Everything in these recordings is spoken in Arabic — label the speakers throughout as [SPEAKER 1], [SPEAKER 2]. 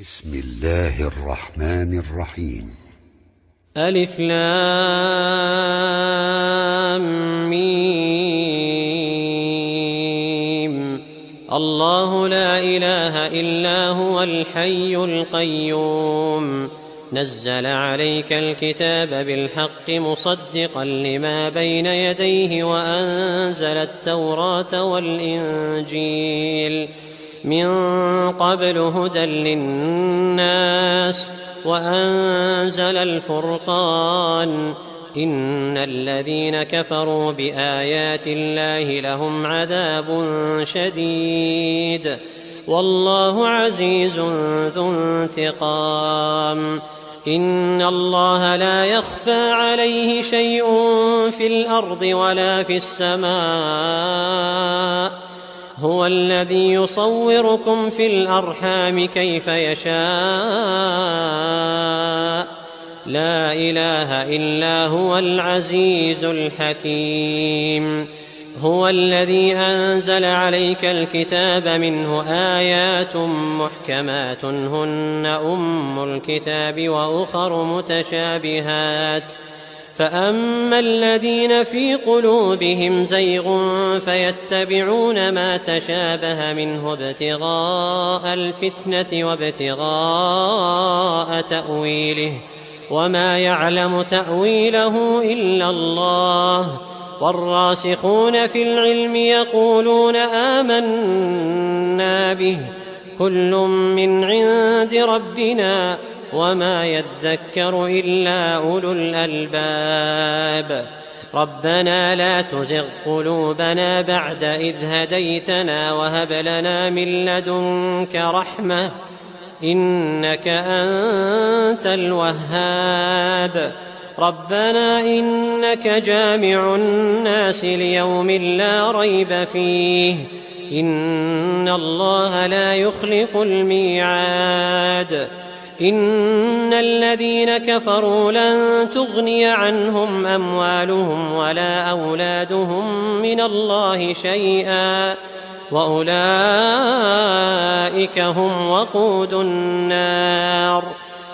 [SPEAKER 1] بسم الله الرحمن الرحيم.
[SPEAKER 2] ألف لام ميم. الله لا إله إلا هو الحي القيوم، نزل عليك الكتاب بالحق مصدقا لما بين يديه وأنزل التوراة والإنجيل من قبل هدى للناس وأنزل الفرقان. إن الذين كفروا بآيات الله لهم عذاب شديد، والله عزيز ذو انتقام. إن الله لا يخفى عليه شيء في الأرض ولا في السماء، هو الذي يصوركم في الأرحام كيف يشاء، لا إله إلا هو العزيز الحكيم. هو الذي أنزل عليك الكتاب منه آيات محكمات هن أم الكتاب وأخر متشابهات، فأما الذين في قلوبهم زيغ فيتبعون ما تشابه منه ابتغاء الفتنة وابتغاء تأويله، وما يعلم تأويله إلا الله. والراسخون في العلم يقولون آمنا به كل من عند ربنا وما يذكر إلا أولو الألباب. ربنا لا تزغ قلوبنا بعد إذ هديتنا وهب لنا من لدنك رحمة إنك أنت الوهاب. ربنا إنك جامع الناس ليوم لا ريب فيه، إن الله لا يخلف الميعاد. إن الذين كفروا لن تغني عنهم أموالهم ولا أولادهم من الله شيئا، وأولئك هم وقود النار.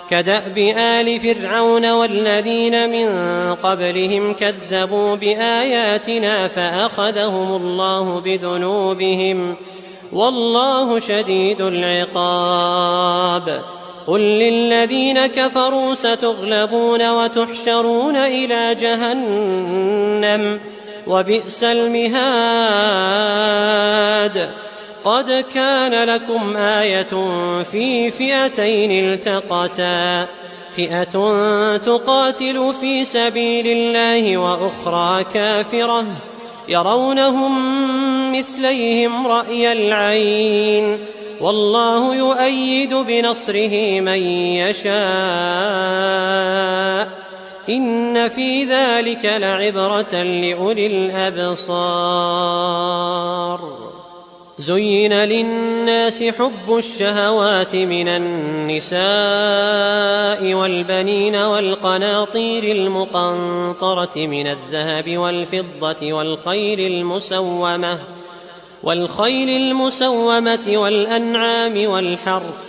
[SPEAKER 2] كدأب آل فرعون والذين من قبلهم كذبوا بآياتنا فأخذهم الله بذنوبهم، والله شديد العقاب. قل للذين كفروا ستغلبون وتحشرون إلى جهنم وبئس المهاد. قد كان لكم آية في فئتين التقتا، فئة تقاتل في سبيل الله وأخرى كافرة يرونهم مثليهم رأي العين، والله يؤيد بنصره من يشاء. إن في ذلك لعبرة لأولي الأبصار. زين للناس حب الشهوات من النساء والبنين والقناطير المقنطرة من الذهب والفضة والخيل المسومة والأنعام والحرث،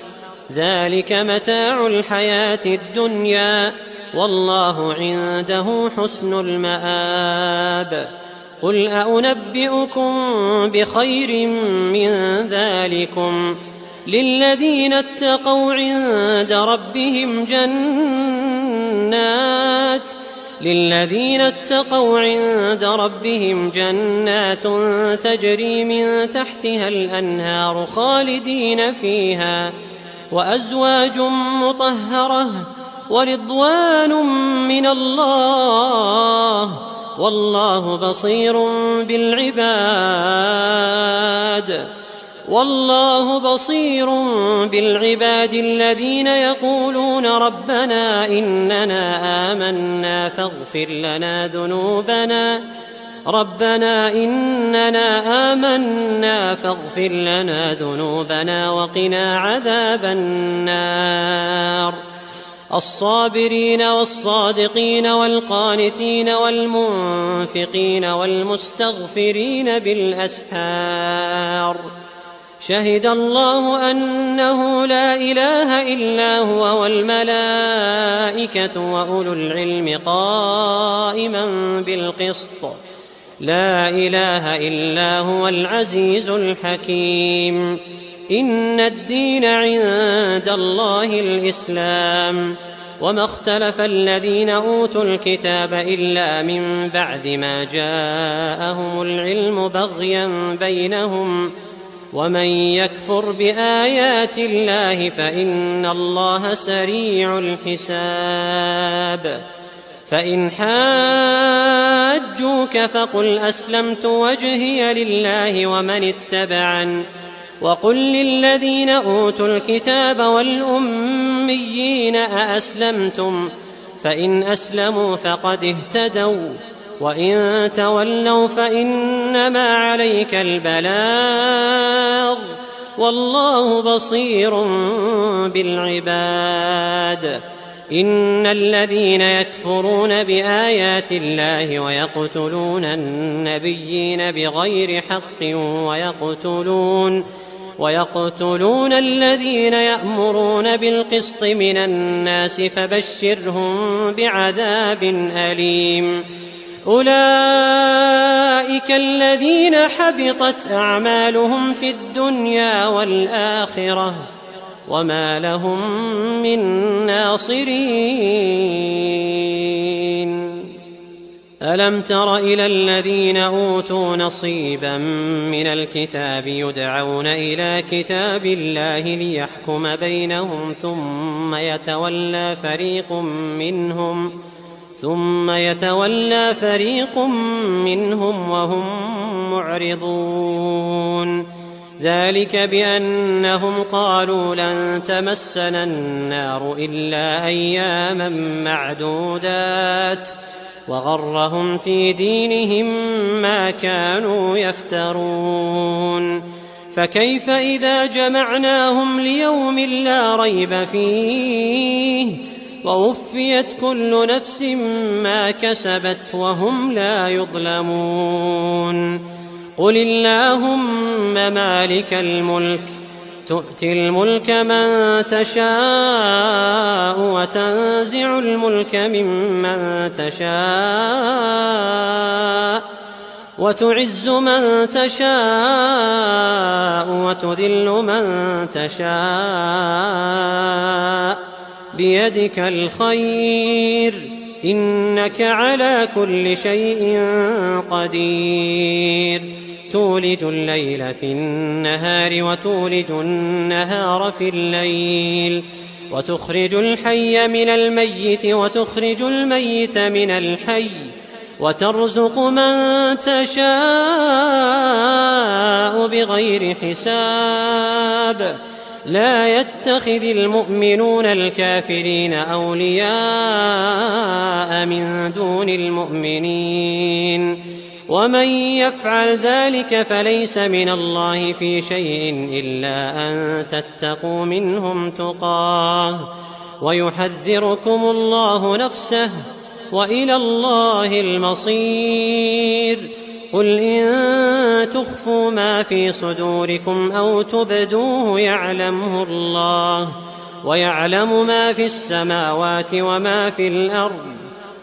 [SPEAKER 2] ذلك متاع الحياة الدنيا، والله عنده حسن المآب. قل أنبئكم بخير من ذلكم للذين اتقوا عند ربهم جنات تجري من تحتها الأنهار خالدين فيها، وأزواج مطهرة ورضوان من الله، والله بصير بالعباد الذين يقولون ربنا إننا آمنا فاغفر لنا ذنوبنا وقنا عذاب النار. الصابرين والصادقين والقانتين والمنفقين والمستغفرين بالأسحار، شهد الله أنه لا إله إلا هو والملائكة وأولو العلم قائما بالقسط لا إله إلا هو العزيز الحكيم إن الدين عند الله الإسلام وما اختلف الذين أوتوا الكتاب إلا من بعد ما جاءهم العلم بغيا بينهم ومن يكفر بآيات الله فإن الله سريع الحساب فإن حاجوك فقل أسلمت وجهي لله ومن اتبعني وقل للذين أوتوا الكتاب والأميين أأسلمتم فإن أسلموا فقد اهتدوا وإن تولوا فإنما عليك البلاغ والله بصير بالعباد إن الذين يكفرون بآيات الله ويقتلون النبيين بغير حق ويقتلون الذين يأمرون بالقسط من الناس فبشرهم بعذاب أليم أولئك الذين حبطت أعمالهم في الدنيا والآخرة وما لهم من ناصرين ألم تر إلى الذين أوتوا نصيبا من الكتاب يدعون إلى كتاب الله ليحكم بينهم ثم يتولى فريق منهم وهم معرضون ذلك بأنهم قالوا لن تمسنا النار إلا أياما معدودات وغرهم في دينهم ما كانوا يفترون فكيف إذا جمعناهم ليوم لا ريب فيه ووفيت كل نفس ما كسبت وهم لا يظلمون قل اللهم مالك الملك تؤتي الملك من تشاء وتنزع الملك ممن تشاء وتعز من تشاء وتذل من تشاء بيدك الخير إنك على كل شيء قدير تولج الليل في النهار وتولج النهار في الليل وتخرج الحي من الميت وتخرج الميت من الحي وترزق من تشاء بغير حساب لا يتخذ المؤمنون الكافرين أولياء من دون المؤمنين ومن يفعل ذلك فليس من الله في شيء إلا أن تتقوا منهم تقاه ويحذركم الله نفسه وإلى الله المصير قل إن تخفوا ما في صدوركم أو تبدوه يعلمه الله ويعلم ما في السماوات وما في الأرض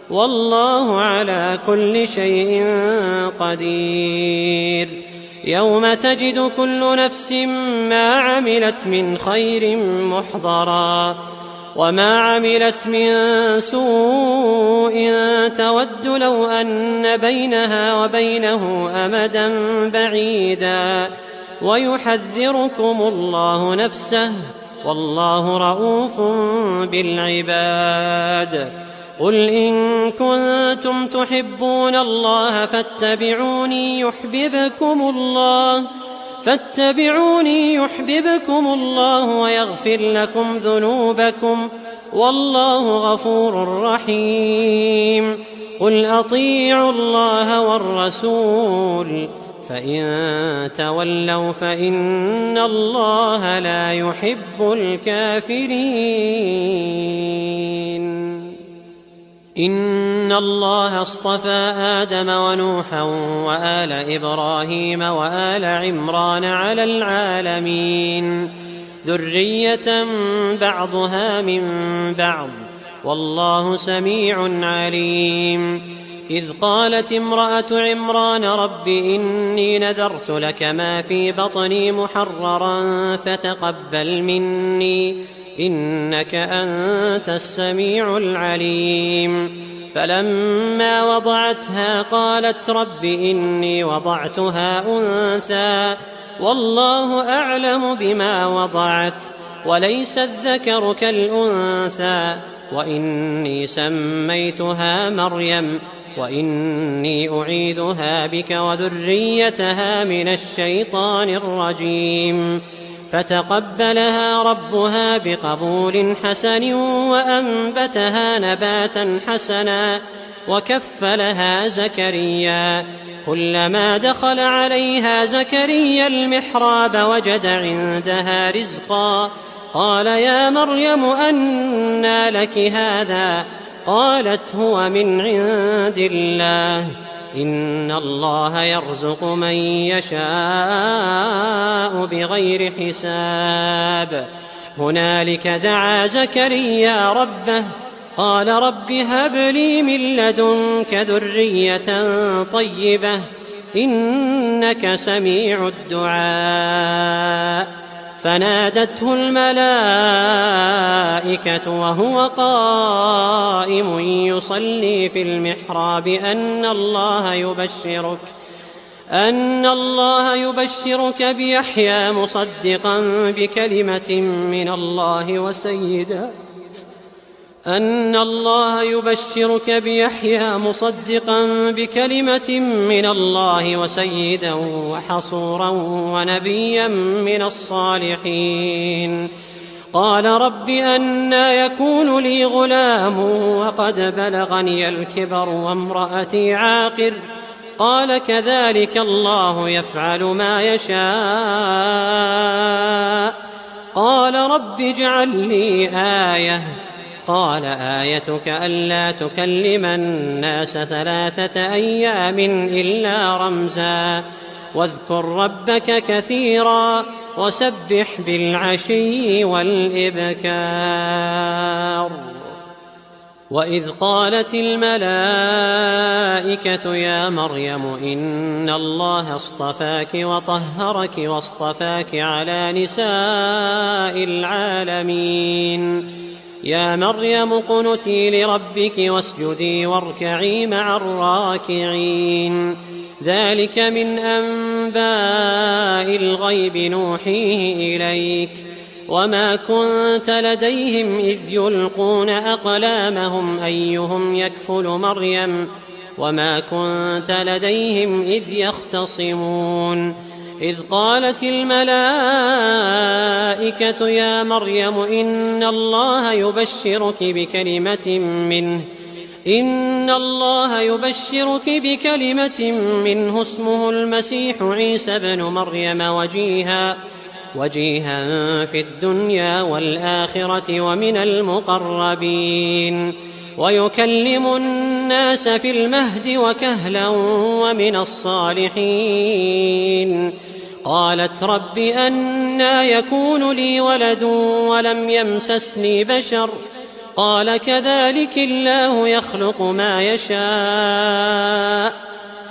[SPEAKER 2] والله على كل شيء قدير يوم تجد كل نفس ما عملت من خير محضرا وما عملت من سوء تود لو أن بينها وبينه أمدا بعيدا ويحذركم الله نفسه والله رءوف بالعباد قل إن كنتم تحبون الله فاتبعوني يحببكم الله ويغفر لكم ذنوبكم والله غفور رحيم قل أطيعوا الله والرسول فإن تولوا فإن الله لا يحب الكافرين إن الله اصطفى آدم ونوحا وآل إبراهيم وآل عمران على العالمين ذرية بعضها من بعض والله سميع عليم. إذ قالت امرأة عمران رب إني نذرت لك ما في بطني محررا فتقبل مني إنك أنت السميع العليم. فلما وضعتها قالت رب إني وضعتها أنثى والله أعلم بما وضعت وليس الذكر كالأنثى وإني سميتها مريم وإني أعيذها بك وذريتها من الشيطان الرجيم. فتقبلها ربها بقبول حسن وأنبتها نباتا حسنا وكفلها زكريا. كلما دخل عليها زكريا المحراب وجد عندها رزقا قال يا مريم أنى لك هذا قالت هو من عند الله إن الله يرزق من يشاء بغير حساب. هنالك دعا زكريا ربه قال رب هب لي من لدنك ذرية طيبة إنك سميع الدعاء. فنادته الملائكة وهو قائم يصلي في المحراب أن الله يبشرك بيحيى مصدقا بكلمة من الله وسيدا وحصورا ونبيا من الصالحين. قال رب أنى يكون لي غلام وقد بلغني الكبر وامرأتي عاقر قال كذلك الله يفعل ما يشاء. قال رب اجعل لي آية قال آيتك ألا تكلم الناس 3 أيام إلا رمزا واذكر ربك كثيرا وسبح بالعشي والإبكار. وإذ قالت الملائكة يا مريم إن الله اصطفاك وطهرك واصطفاك على نساء العالمين. يا مريم اقنتي لربك واسجدي واركعي مع الراكعين. ذلك من أنباء الغيب نوحيه إليك وما كنت لديهم إذ يلقون أقلامهم أيهم يكفل مريم وما كنت لديهم إذ يختصمون. إذ قالت الملائكة يا مريم إن الله يبشرك بكلمة منه اسمه المسيح عيسى بن مريم وجيها في الدنيا والآخرة ومن المقربين ويكلم الناس في المهد وكهلا ومن الصالحين. قالت رب أنى يكون لي ولد ولم يمسسني بشر قال كذلك الله يخلق ما يشاء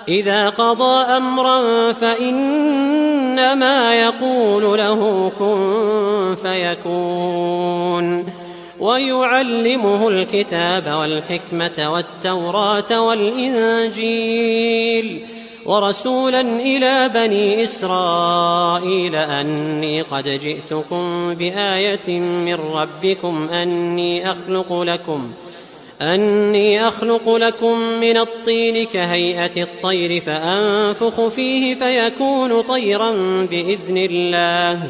[SPEAKER 2] إذا قضى أمرا فإنما يقول له كن فيكون. ويعلمه الكتاب والحكمة والتوراة والإنجيل ورسولا إلى بني إسرائيل أني قد جئتكم بآية من ربكم أني أخلق لكم من الطين كهيئة الطير فأنفخ فيه فيكون طيرا بإذن الله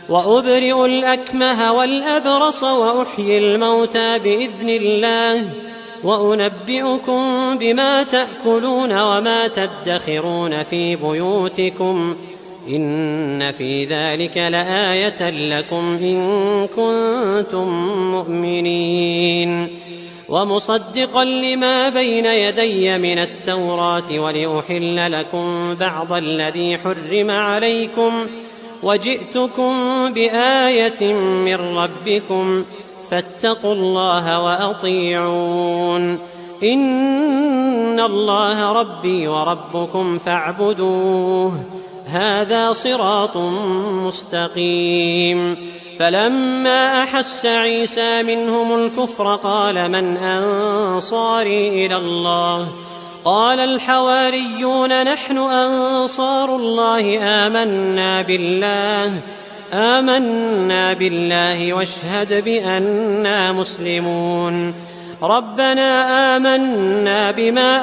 [SPEAKER 2] وأبرئ الأكمه والأبرص وأحيي الموتى بإذن الله وأنبئكم بما تأكلون وما تدخرون في بيوتكم إن في ذلك لآية لكم إن كنتم مؤمنين. ومصدقا لما بين يدي من التوراة ولأحل لكم بعض الذي حرم عليكم وجئتكم بآية من ربكم فاتقوا الله وأطيعون إن الله ربي وربكم فاعبدوه هذا صراط مستقيم. فلما أحس عيسى منهم الكفر قال من أنصاري إلى الله قال الحواريون نحن أنصار الله آمنا بالله واشهد بأننا مسلمون. ربنا آمنا بما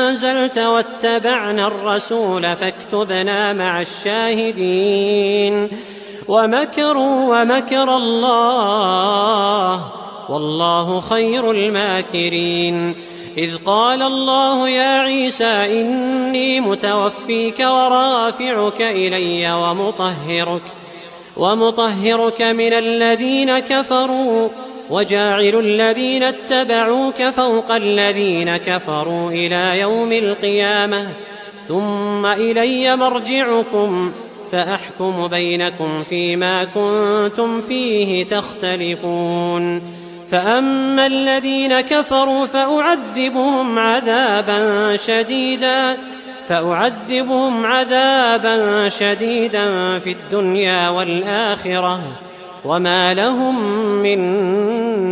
[SPEAKER 2] أنزلت واتبعنا الرسول فاكتبنا مع الشاهدين. ومكروا ومكر الله والله خير الماكرين. إذ قال الله يا عيسى إني متوفيك ورافعك إلي ومطهرك من الذين كفروا وجاعل الذين اتبعوك فوق الذين كفروا إلى يوم القيامة ثم إلي مرجعكم فأحكم بينكم فيما كنتم فيه تختلفون. فأما الذين كفروا فأعذبهم عذابا شديدا في الدنيا والآخرة وما لهم من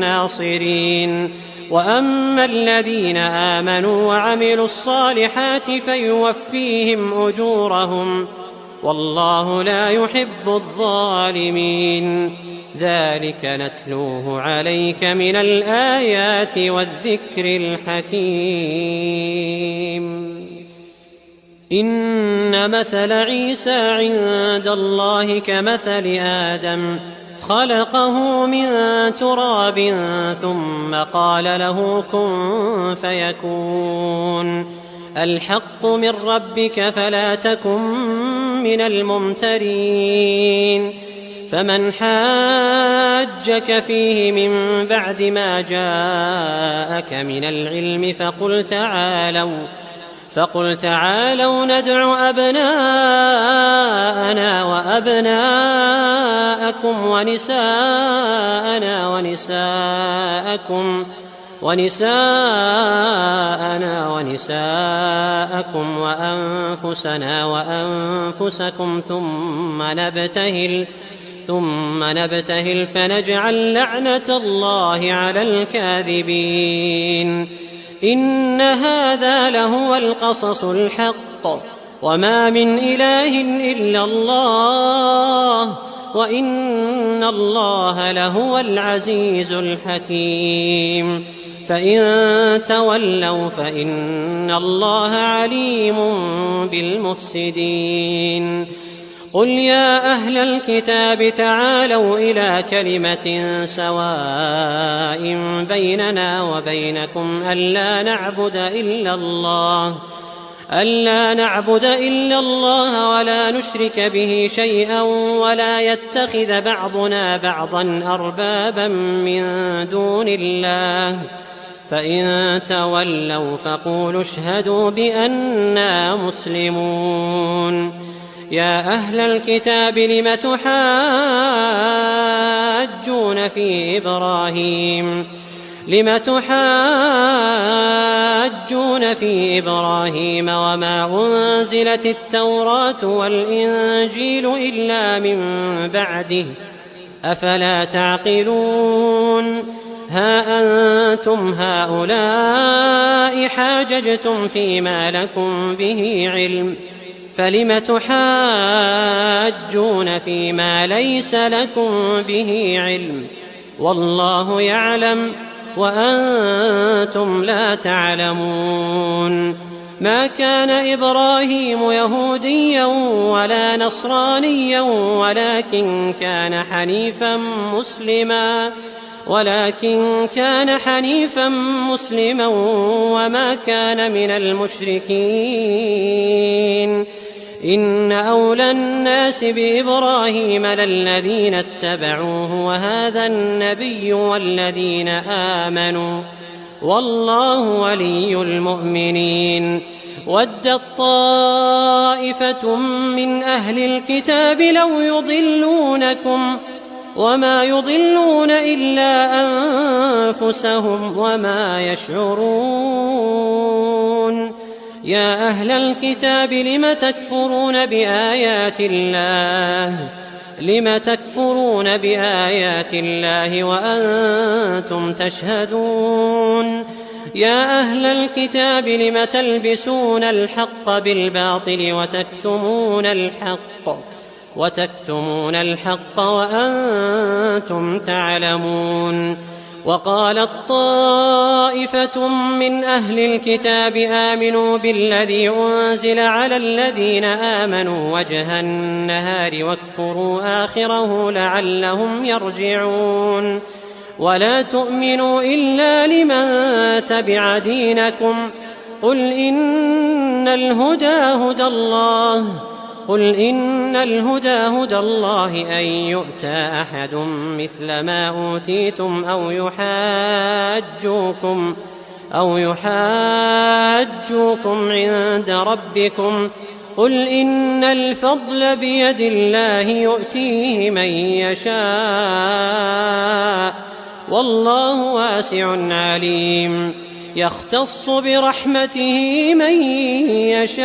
[SPEAKER 2] ناصرين. وأما الذين آمنوا وعملوا الصالحات فيوفيهم أجورهم والله لا يحب الظالمين. ذلك نتلوه عليك من الآيات والذكر الحكيم. إن مثل عيسى عند الله كمثل آدم خلقه من تراب ثم قال له كن فيكون. الحق من ربك فلا تكن من الممترين. فمن حاجك فيه من بعد ما جاءك من العلم فقل تعالوا ندع أبناءنا وأبناءكم ونساءنا ونساءكم وأنفسنا وأنفسكم ثم نبتهل فنجعل لعنة الله على الكاذبين. إن هذا لهو القصص الحق وما من إله إلا الله وإن الله لهو العزيز الحكيم. فإن تولوا فإن الله عليم بالمفسدين. قل يا أهل الكتاب تعالوا إلى كلمة سواء بيننا وبينكم ألا نعبد إلا الله ولا نشرك به شيئا ولا يتخذ بعضنا بعضا أربابا من دون الله. فإن تولوا فقولوا اشهدوا بأننا مسلمون. يا أهل الكتاب لم تحاجون في إبراهيم وما أنزلت التوراة والإنجيل إلا من بعده أفلا تعقلون. ها أنتم هؤلاء حاججتم فيما لكم به علم فلم تحاجون فيما ليس لكم به علم والله يعلم وأنتم لا تعلمون. ما كان إبراهيم يهوديا ولا نصرانيا ولكن كان حنيفا مسلما وما كان من المشركين. إن أولى الناس بإبراهيم للذين اتبعوه وهذا النبي والله ولي المؤمنين. ودت طائفة من أهل الكتاب لو يضلونكم وما يضلون إلا أنفسهم وما يشعرون. يا أهل الكتاب لم تكفرون بآيات الله وأنتم تشهدون. يا أهل الكتاب لم تلبسون الحق بالباطل وتكتمون الحق وأنتم تعلمون. وقالت طائفة من أهل الكتاب آمنوا بالذي أنزل على الذين آمنوا وجه النهار واكفروا آخره لعلهم يرجعون. ولا تؤمنوا إلا لمن تبع دينكم. قل إن الهدى هدى الله أن يؤتى أحد مثل ما أوتيتم أو يحاجوكم عند ربكم. قل إن الفضل بيد الله يؤتيه من يشاء والله واسع عليم. يختص برحمته من يشاء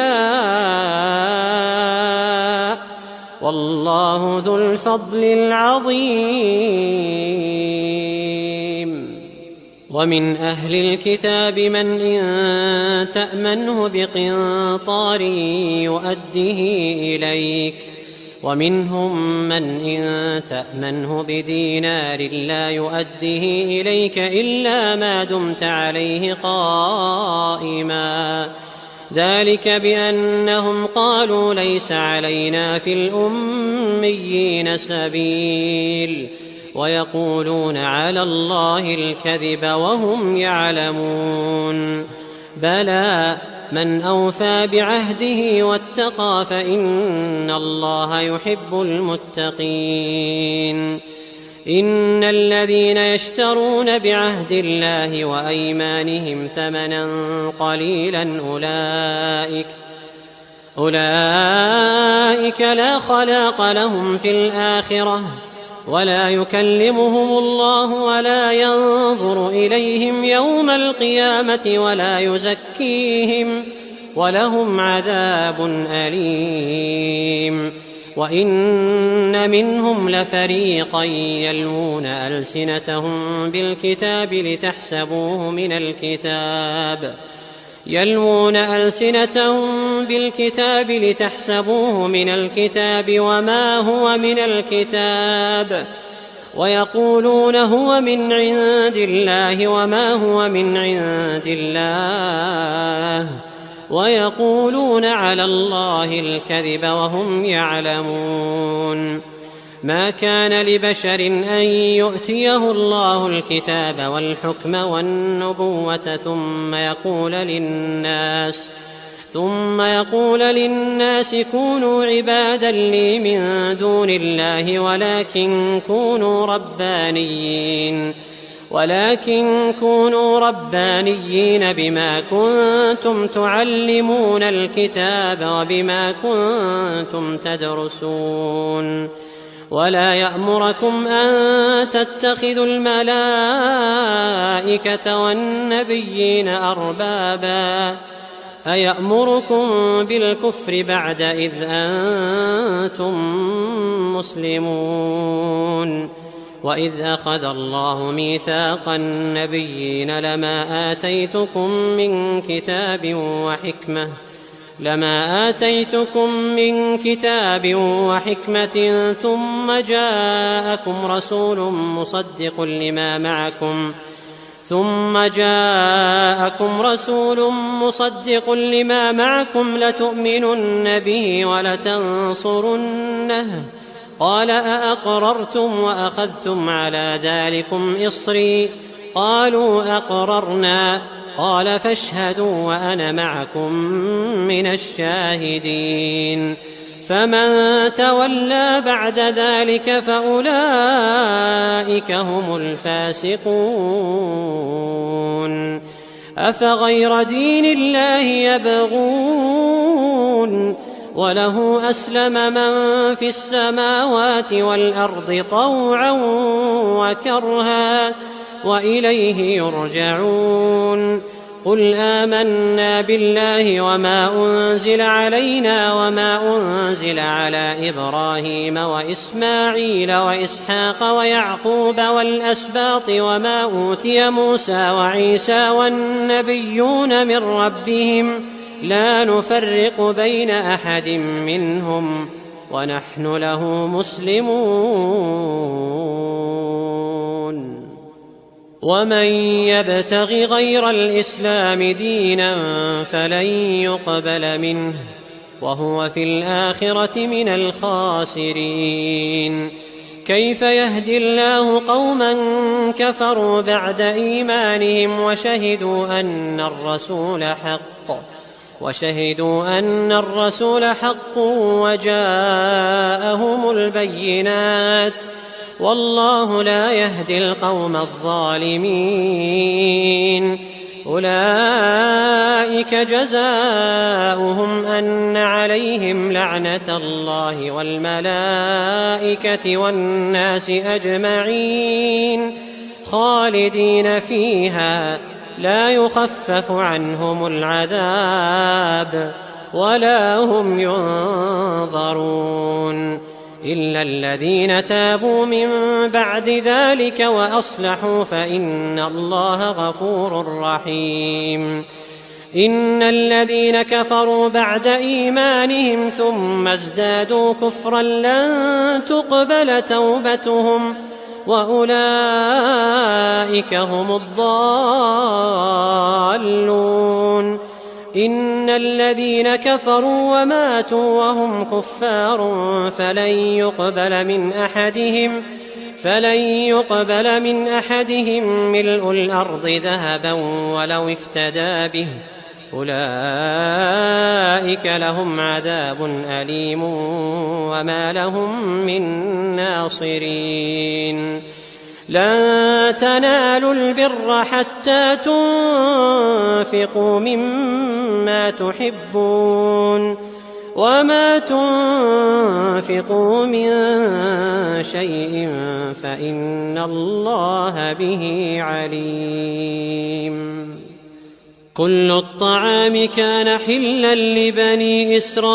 [SPEAKER 2] والله ذو الفضل العظيم. ومن أهل الكتاب من إن تأمنه بقنطار يؤده إليك ومنهم من إن تأمنه بدينار لا يؤده إليك إلا ما دمت عليه قائما. ذلك بأنهم قالوا ليس علينا في الأميين سبيل ويقولون على الله الكذب وهم يعلمون. بلى من أوفى بعهده واتقى فإن الله يحب المتقين. إن الذين يشترون بعهد الله وأيمانهم ثمنا قليلا أولئك لا خلاق لهم في الآخرة ولا يكلمهم الله ولا ينظر إليهم يوم القيامة ولا يزكيهم ولهم عذاب أليم. وإن منهم لفريقا يلوون ألسنتهم بالكتاب لتحسبوه من الكتاب وما هو من الكتاب ويقولون هو من عند الله وما هو من عند الله ويقولون على الله الكذب وهم يعلمون. ما كان لبشر أن يؤتيه الله الكتاب والحكم والنبوة ثم يقول للناس كونوا عبادا لي من دون الله ولكن كونوا ربانيين بما كنتم تعلمون الكتاب وبما كنتم تدرسون. ولا يأمركم أن تتخذوا الملائكة والنبيين أربابا أيأمركم بالكفر بعد إذ أنتم مسلمون. وإذ أخذ الله ميثاق النبيين لما آتيتكم من كتاب وحكمة ثم جاءكم رسول مصدق لما معكم لتؤمنن به ولتنصرنه قال أأقررتم وأخذتم على ذلكم إصري قالوا أقررنا قال فاشهدوا وأنا معكم من الشاهدين. فمن تولى بعد ذلك فأولئك هم الفاسقون. أفغير دين الله يبغون وله أسلم من في السماوات والأرض طوعا وكرها وإليه يرجعون. قل آمنا بالله وما أنزل علينا وما أنزل على إبراهيم وإسماعيل وإسحاق ويعقوب والأسباط وما أوتي موسى وعيسى والنبيون من ربهم لا نفرق بين أحد منهم ونحن له مسلمون. ومن يبتغ غير الإسلام دينا فلن يقبل منه وهو في الآخرة من الخاسرين. كيف يهدي الله قوما كفروا بعد إيمانهم وشهدوا أن الرسول حق وجاءهم البينات والله لا يهدي القوم الظالمين. أولئك جزاؤهم أن عليهم لعنة الله والملائكة والناس أجمعين خالدين فيها لا يخفف عنهم العذاب ولا هم ينظرون إلا الذين تابوا من بعد ذلك وأصلحوا فإن الله غفور رحيم. إن الذين كفروا بعد إيمانهم ثم ازدادوا كفرا لن تقبل توبتهم وأولئك هم الضالون. إن الذين كفروا وماتوا وهم كفار فلن يقبل من أحدهم ملء الأرض ذهبا ولو افتدى به أولئك لهم عذاب أليم وما لهم من ناصرين. لن تنالوا البر حتى تنفقوا مما تحبون وما تنفقوا من شيء فإن الله به عليم. كل الطعام كان حلا لبني إسرائيل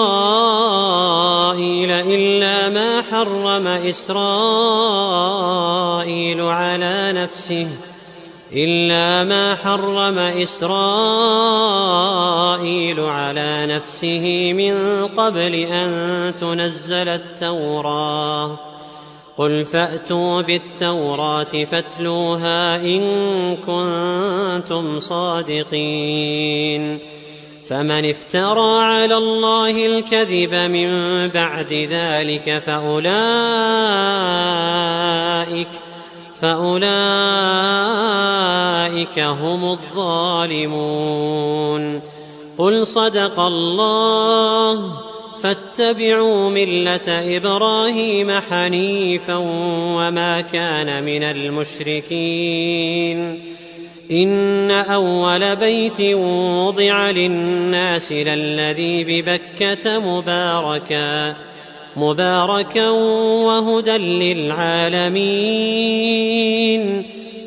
[SPEAKER 2] إلا ما حرم إسرائيل على نفسه من قبل أن تنزل التوراة. قل فأتوا بالتوراة فاتلوها إن كنتم صادقين. فمن افترى على الله الكذب من بعد ذلك فأولئك هم الظالمون. قل صدق الله فاتبعوا ملة إبراهيم حنيفا وما كان من المشركين. إن أول بيت وضع للناس للذي ببكة مباركا وهدى للعالمين.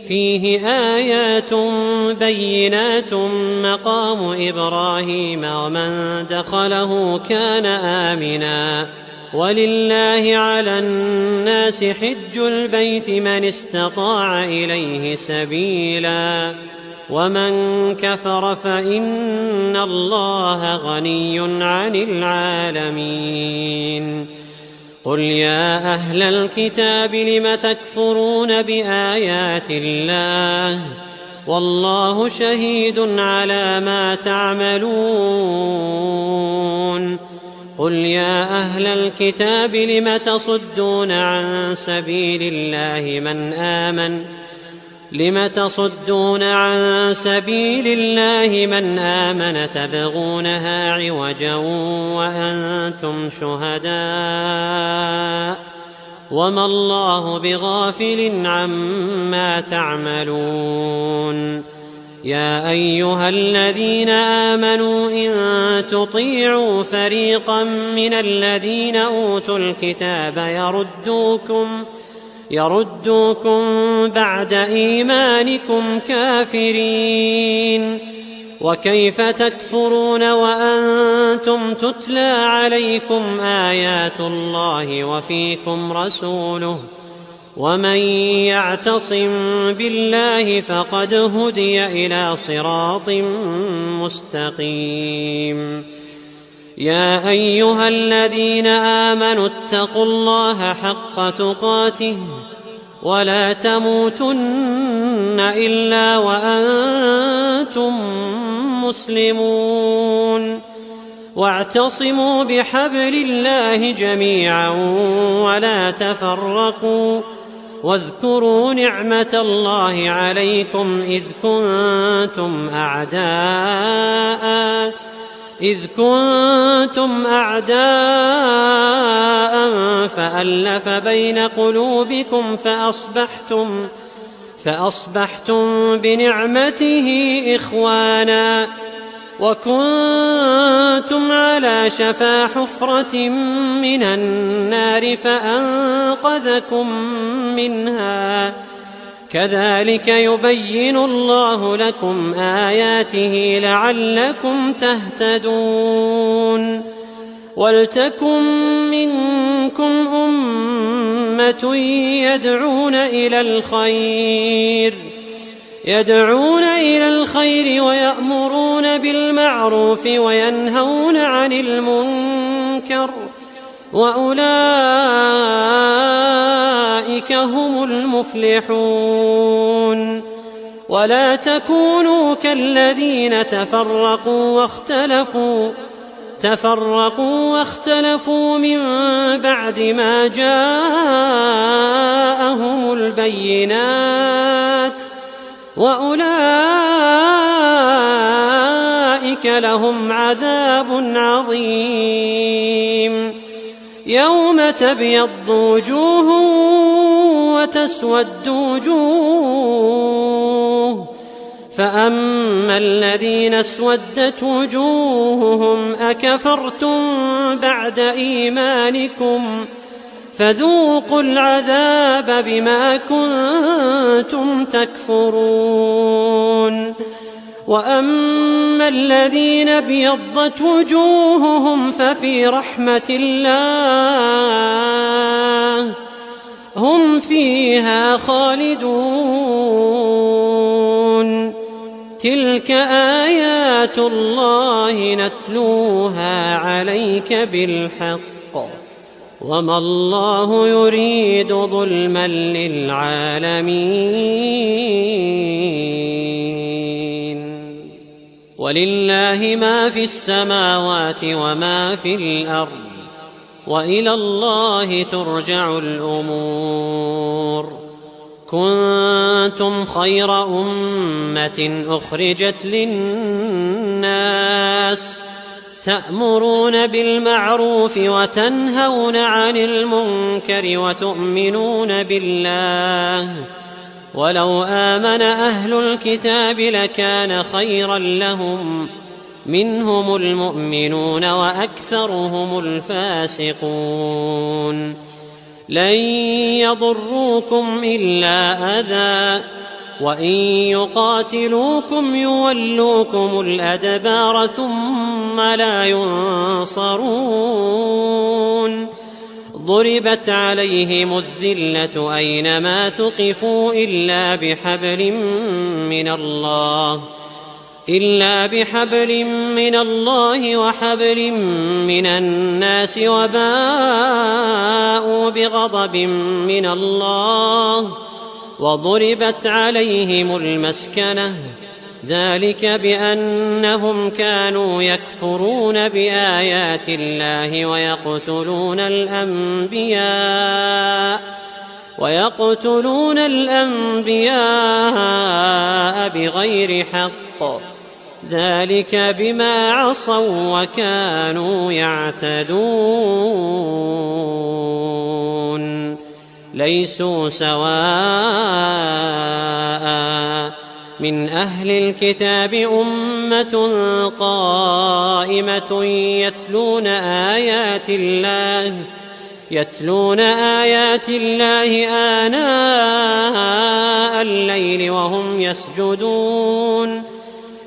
[SPEAKER 2] فيه آيات بينات مقام إبراهيم ومن دخله كان آمنا ولله على الناس حج البيت من استطاع إليه سبيلا ومن كفر فإن الله غني عن العالمين. قل يا أهل الكتاب لم تكفرون بآيات الله والله شهيد على ما تعملون. قل يا أهل الكتاب لم تصدون عن سبيل الله لم تصدون عن سبيل الله من آمن تبغونها عوجا وأنتم شهداء وما الله بغافل عما تعملون. يا أيها الذين آمنوا إن تطيعوا فريقا من الذين أوتوا الكتاب يردوكم بعد إيمانكم كافرين، وكيف تكفرون وأنتم تتلى عليكم آيات الله وفيكم رسوله، ومن يعتصم بالله فقد هدي إلى صراط مستقيم. يا أيها الذين آمنوا اتقوا الله حق تقاته ولا تموتن إلا وأنتم مسلمون، واعتصموا بحبل الله جميعا ولا تفرقوا، واذكروا نعمة الله عليكم إذ كنتم أعداء فألف بين قلوبكم فأصبحتم بنعمته إخوانا، وكنتم على شفا حفرة من النار فأنقذكم منها. كذلك يبين الله لكم آياته لعلكم تهتدون. ولتكن منكم أمة يدعون إلى الخير ويأمرون بالمعروف وينهون عن المنكر، وأولئك هم المفلحون. ولا تكونوا كالذين تفرقوا واختلفوا من بعد ما جاءهم البينات، وأولئك لهم عذاب عظيم. يوم تبيض وجوه وتسود وجوه، فأما الذين اسودت وجوههم أكفرتم بعد إيمانكم فذوقوا العذاب بما كنتم تكفرون. وأما الذين ابيضت وجوههم ففي رحمة الله هم فيها خالدون. تلك آيات الله نتلوها عليك بالحق، وما الله يريد ظلما للعالمين. ولله ما في السماوات وما في الأرض، وإلى الله ترجع الأمور. كنتم خير أمة أخرجت للناس تأمرون بالمعروف وتنهون عن المنكر وتؤمنون بالله. ولو آمن أهل الكتاب لكان خيرا لهم، منهم المؤمنون وأكثرهم الفاسقون. لن يضروكم إلا أذى، وإن يقاتلوكم يولوكم الأدبار ثم لا ينصرون. ضربت عليهم الذلة أينما ثقفوا إلا بحبل من الله وحبل من الناس، وباءوا بغضب من الله وضربت عليهم المسكنة، ذلك بأنهم كانوا يكفرون بآيات الله ويقتلون الأنبياء ويقتلون الأنبياء بغير حق، ذلك بما عصوا وكانوا يعتدون. ليسوا سواء من أهل الكتاب أمة قائمة يتلون آيات الله آناء الليل وهم يسجدون،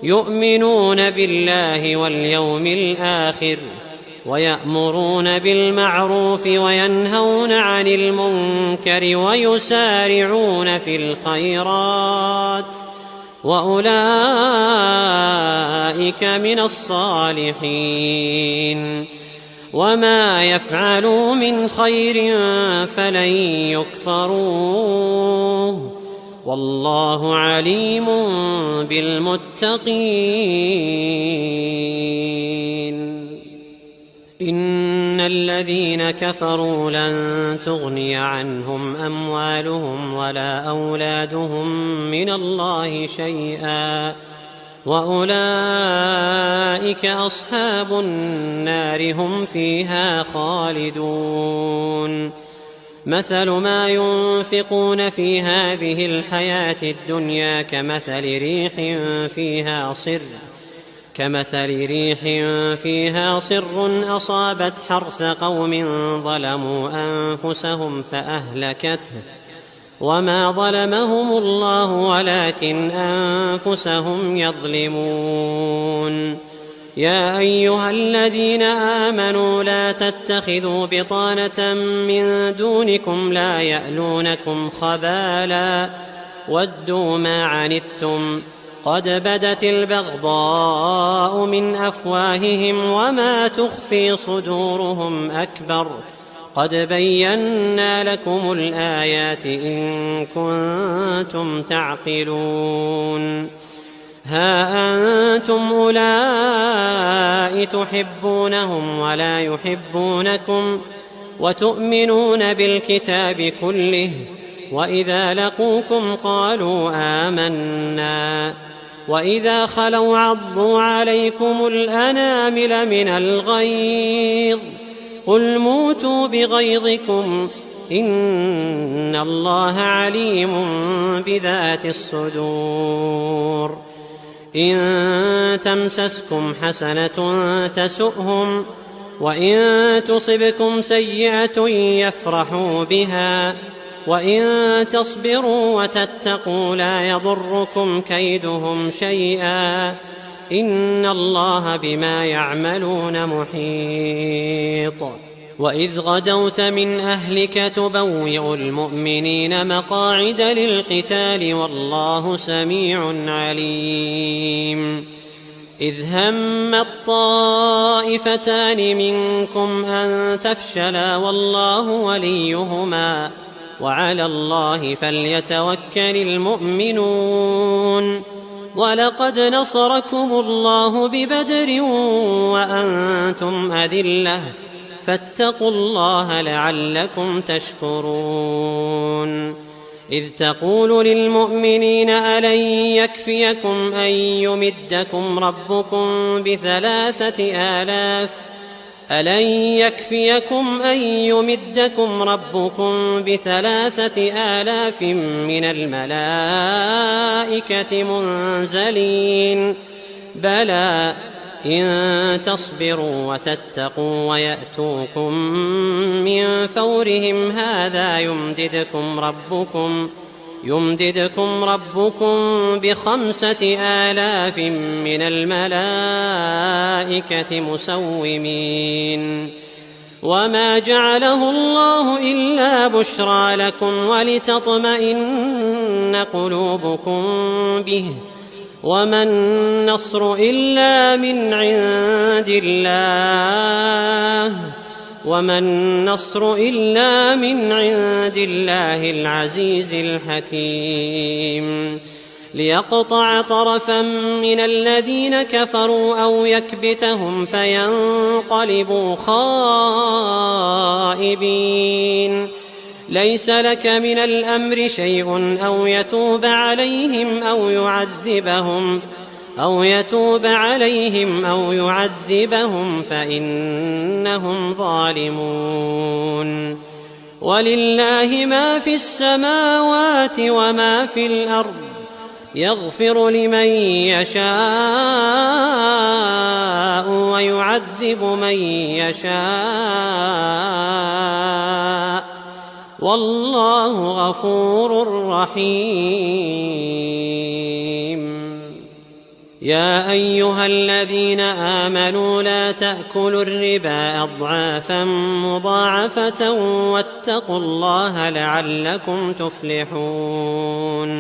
[SPEAKER 2] يؤمنون بالله واليوم الآخر، ويأمرون بالمعروف وينهون عن المنكر ويسارعون في الخيرات، وأولئك من الصالحين. وما يفعلوا من خير فلن يكفروه، والله عليم بالمتقين. إن الذين كفروا لن تغني عنهم أموالهم ولا أولادهم من الله شيئا، وأولئك أصحاب النار هم فيها خالدون. مثل ما ينفقون في هذه الحياة الدنيا كمثل ريح فيها صر أصابت حرث قوم ظلموا أنفسهم فأهلكته، وما ظلمهم الله ولكن أنفسهم يظلمون. يا أيها الذين آمنوا لا تتخذوا بطانة من دونكم لا يألونكم خبالا ودوا ما عنتم قد بدت البغضاء من أفواههم وما تخفي صدورهم أكبر، قد بينا لكم الآيات إن كنتم تعقلون. ها أنتم أولئك تحبونهم ولا يحبونكم، وتؤمنون بالكتاب كله، وإذا لقوكم قالوا آمنا، وإذا خلوا عضوا عليكم الأنامل من الغيظ، قل موتوا بغيظكم إن الله عليم بذات الصدور. إن تمسسكم حسنة تسؤهم، وإن تصبكم سيئة يفرحوا بها، وإن تصبروا وتتقوا لا يضركم كيدهم شيئا، إن الله بما يعملون محيط. وإذ غدوت من أهلك تبوئ المؤمنين مقاعد للقتال والله سميع عليم. إذ هم الطائفتان منكم أن تفشلا والله وليهما وعلى الله فليتوكل المؤمنون. ولقد نصركم الله ببدر وأنتم أذلة فاتقوا الله لعلكم تشكرون. إذ تقول للمؤمنين ألن يكفيكم أن يمدكم ربكم ب3,000 من الملائكة منزلين؟ بلى إن تصبروا وتتقوا ويأتوكم من فورهم هذا يمددكم ربكم ب5,000 من الملائكة مسومين. وما جعله الله إلا بشرى لكم ولتطمئن قلوبكم به، وما النصر إلا من عند الله العزيز الحكيم. ليقطع طرفا من الذين كفروا أو يكبتهم فينقلبوا خائبين. ليس لك من الأمر شيء أو يتوب عليهم أو يعذبهم فإنهم ظالمون. ولله ما في السماوات وما في الأرض، يغفر لمن يشاء ويعذب من يشاء، والله غفور رحيم. يا أيها الذين آمنوا لا تأكلوا الربا أضعافا مضاعفة واتقوا الله لعلكم تفلحون.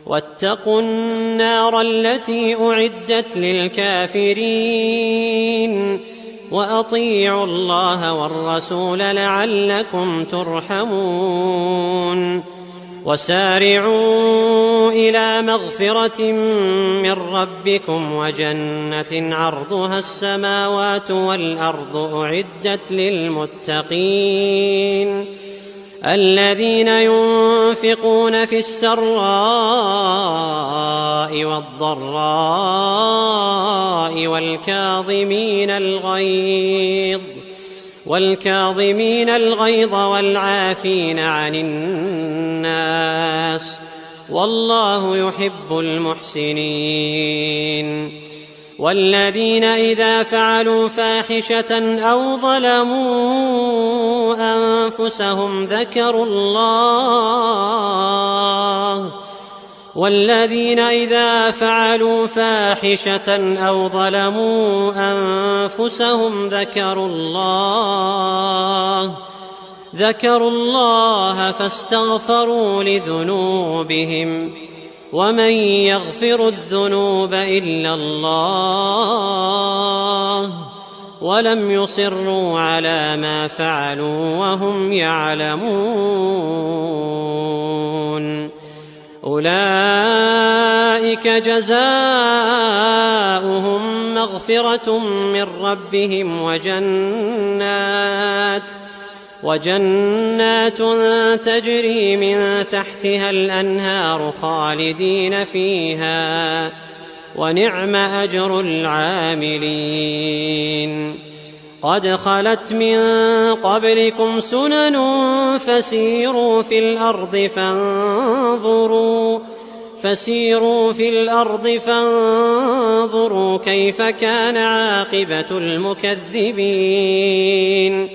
[SPEAKER 2] واتقوا النار التي أعدت للكافرين، وأطيعوا الله والرسول لعلكم ترحمون. وسارعوا إلى مغفرة من ربكم وجنة عرضها السماوات والأرض أعدت للمتقين، الذين ينفقون في السراء والضراء والكاظمين الغيظ والعافين عن الناس، والله يحب المحسنين. والذين إذا فعلوا فاحشة أو ظلموا أنفسهم ذكروا الله فاستغفروا لذنوبهم، ومن يغفر الذنوب إلا الله، ولم يصروا على ما فعلوا وهم يعلمون. أولئك جزاؤهم مغفرة من ربهم وجنات تجري من تحتها الأنهار خالدين فيها، ونعم أجر العاملين. قد خلت من قبلكم سنن فسيروا في الأرض فانظروا كيف كان عاقبة المكذبين.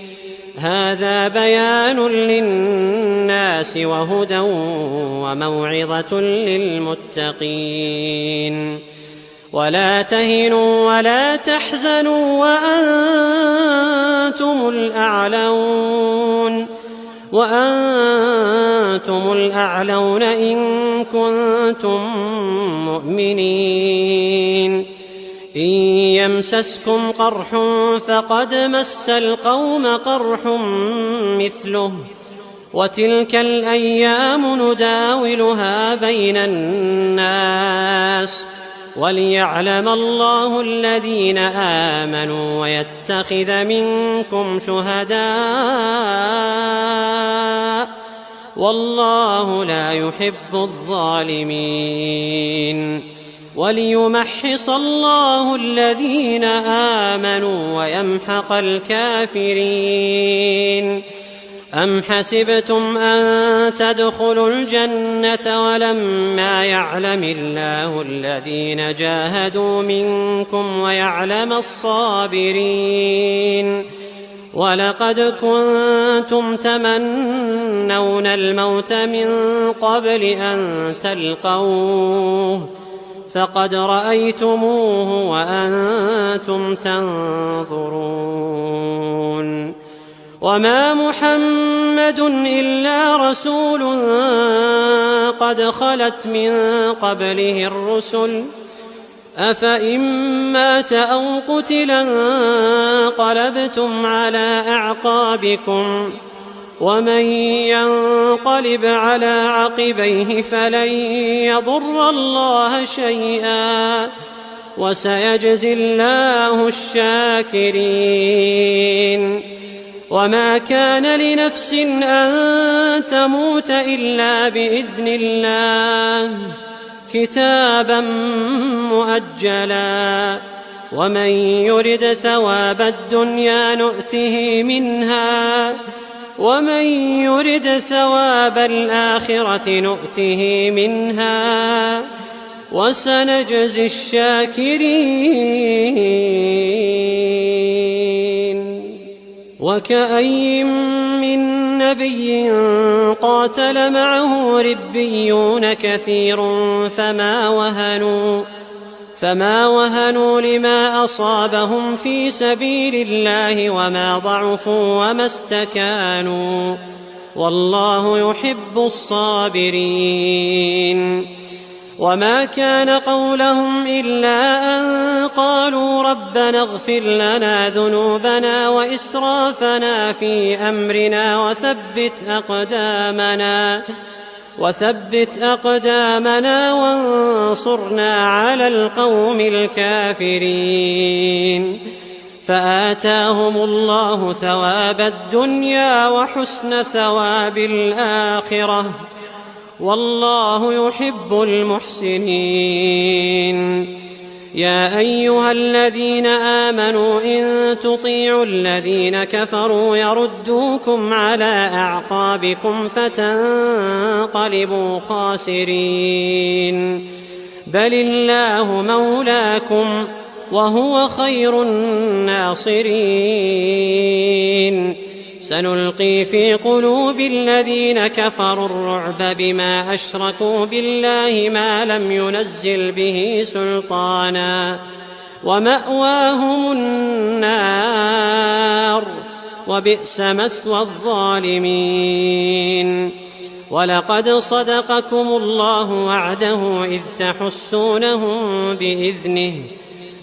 [SPEAKER 2] هذا بيان للناس وهدى وموعظة للمتقين. ولا تهنوا ولا تحزنوا وأنتم الأعلون إن كنتم مؤمنين. إن يمسسكم قرح فقد مس القوم قرح مثله، وتلك الأيام نداولها بين الناس، وليعلم الله الذين آمنوا ويتخذ منكم شهداء، والله لا يحب الظالمين. وليمحص الله الذين آمنوا ويمحق الكافرين. أم حسبتم أن تدخلوا الجنة ولما يعلم الله الذين جاهدوا منكم ويعلم الصابرين؟ ولقد كنتم تمنون الموت من قبل أن تلقوه، فقد رأيتموه وأنتم تنظرون. وما محمد إلا رسول قد خلت من قبله الرسل، أفإن مات أو قتل انقلبتم على أعقابكم، ومن ينقلب على عقبيه فلن يضر الله شيئا، وسيجزي الله الشاكرين. وما كان لنفس أن تموت إلا بإذن الله كتابا مؤجلا ومن يرد ثواب الدنيا نؤته منها ومن يرد ثواب الآخرة نؤته منها وسنجزي الشاكرين. وكأي من نبي قاتل معه ربيون كثير فما وهنوا لما أصابهم في سبيل الله وما ضعفوا وما استكانوا والله يحب الصابرين. وما كان قولهم إلا أن قالوا ربنا اغفر لنا ذنوبنا وإسرافنا في أمرنا وثبت أقدامنا وانصرنا على القوم الكافرين. فآتاهم الله ثواب الدنيا وحسن ثواب الآخرة والله يحب المحسنين. يا أيها الذين آمنوا إن تطيعوا الذين كفروا يردوكم على أعقابكم فتنقلبوا خاسرين. بل الله مولاكم وهو خير الناصرين. سنلقي في قلوب الذين كفروا الرعب بما أشركوا بالله ما لم ينزل به سلطانا ومأواهم النار وبئس مثوى الظالمين. ولقد صدقكم الله وعده إذ تحسونهم بإذنه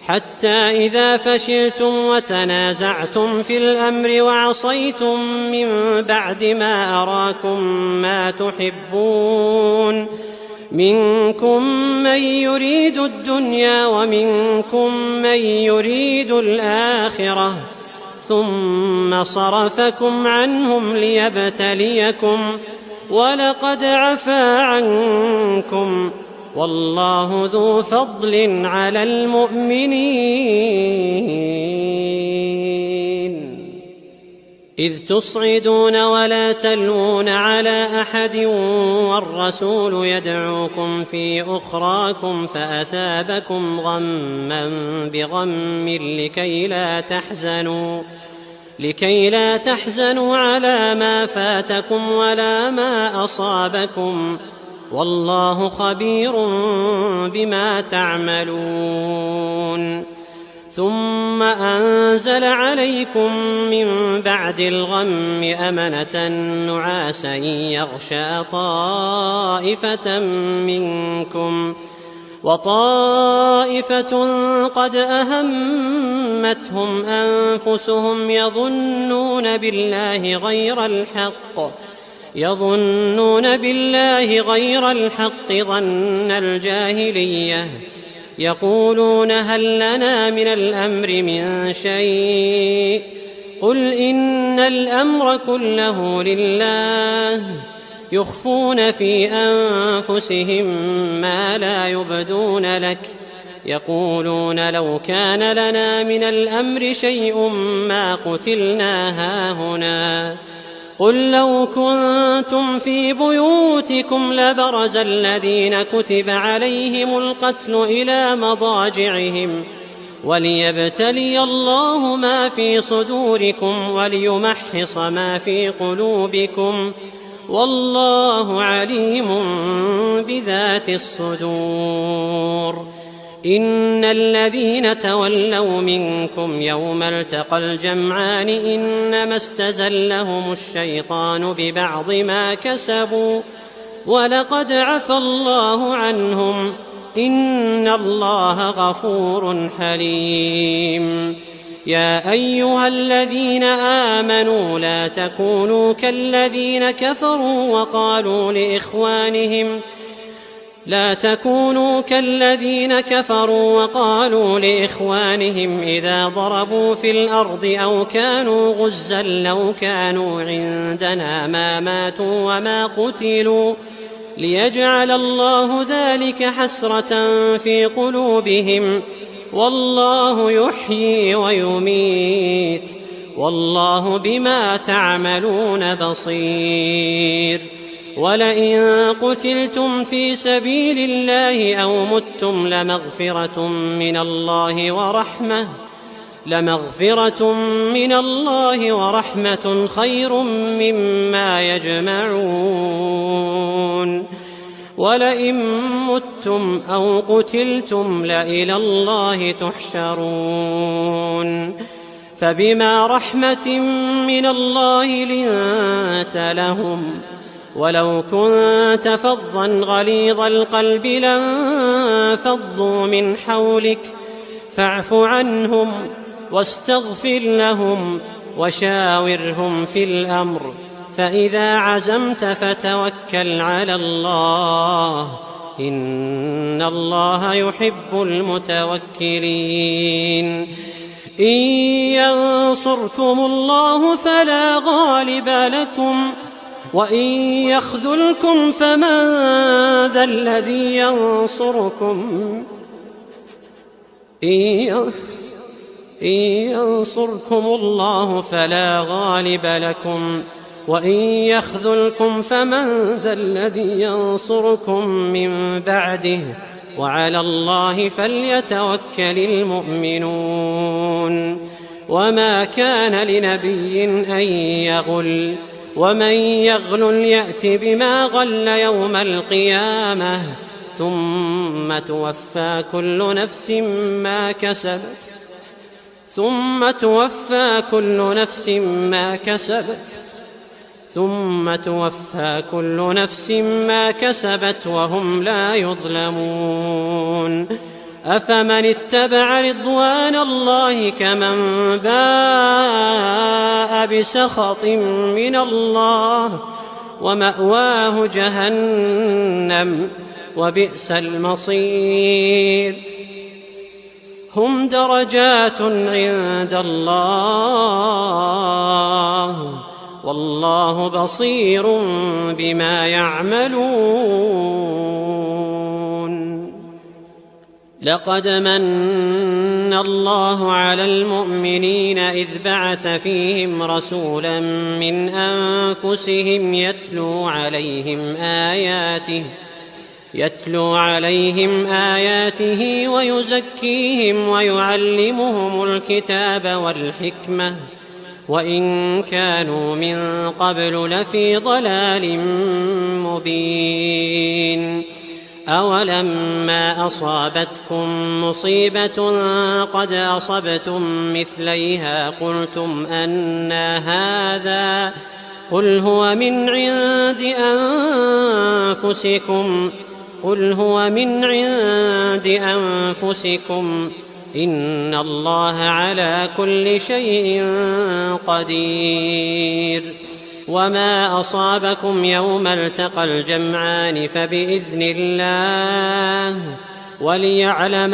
[SPEAKER 2] حتى إذا فشلتم وتنازعتم في الأمر وعصيتم من بعد ما أراكم ما تحبون منكم من يريد الدنيا ومنكم من يريد الآخرة ثم صرفكم عنهم ليبتليكم ولقد عفا عنكم والله ذو فضل على المؤمنين. إذ تصعدون ولا تلوون على أحد والرسول يدعوكم في أخراكم فأثابكم غما بغم لكي لا تحزنوا على ما فاتكم ولا ما أصابكم والله خبير بما تعملون. ثم أنزل عليكم من بعد الغم أمنة نعاسا يغشى طائفة منكم وطائفة قد أهمتهم أنفسهم يظنون بالله غير الحق ظن الجاهلية يقولون هل لنا من الأمر من شيء قل إن الأمر كله لله يخفون في أنفسهم ما لا يبدون لك يقولون لو كان لنا من الأمر شيء ما قتلنا هاهنا قل لو كنتم في بيوتكم لبرز الذين كتب عليهم القتل إلى مضاجعهم وليبتلي الله ما في صدوركم وليمحص ما في قلوبكم والله عليم بذات الصدور. إن الذين تولوا منكم يوم التقى الجمعان إنما استزلهم الشيطان ببعض ما كسبوا ولقد عفى الله عنهم إن الله غفور حليم. يا أيها الذين آمنوا لا تكونوا كالذين كفروا لا تكونوا كالذين كفروا وقالوا لإخوانهم إذا ضربوا في الأرض أو كانوا غزا لو كانوا عندنا ما ماتوا وما قتلوا ليجعل الله ذلك حسرة في قلوبهم والله يحيي ويميت والله بما تعملون بصير. ولئن قتلتم في سبيل الله أو متم لمغفرة من الله ورحمة خير مما يجمعون. ولئن متم أو قتلتم لإلى الله تحشرون. فبما رحمة من الله لنت لهم ولو كنت فظا غليظ القلب لانفضوا من حولك فاعف عنهم واستغفر لهم وشاورهم في الأمر فإذا عزمت فتوكل على الله إن الله يحب المتوكلين. إن ينصركم الله فلا غالب لكم وإن يخذلكم فمن ذا الذي ينصركم إن ينصركم الله فلا غالب لكم وإن يخذلكم فمن ذا الذي ينصركم من بعده وعلى الله فليتوكل المؤمنون. وما كان لنبي أن يغل ومن يغل يأت بما غل يوم القيامة ثم توفى كل نفس ما كسبت وهم لا يظلمون. أفمن اتبع رضوان الله كمن باء بسخط من الله ومأواه جهنم وبئس المصير. هم درجات عند الله والله بصير بما يعملون. لقد من الله على المؤمنين إذ بعث فيهم رسولا من أنفسهم يتلو عليهم آياته ويزكيهم ويعلمهم الكتاب والحكمة وإن كانوا من قبل لفي ضلال مبين. أولما أصابتكم مصيبة قد أصبتم مثليها قلتم أنى هذا قل هو من عند أنفسكم إن الله على كل شيء قدير. وما أصابكم يوم التقى الجمعان فبإذن الله وليعلم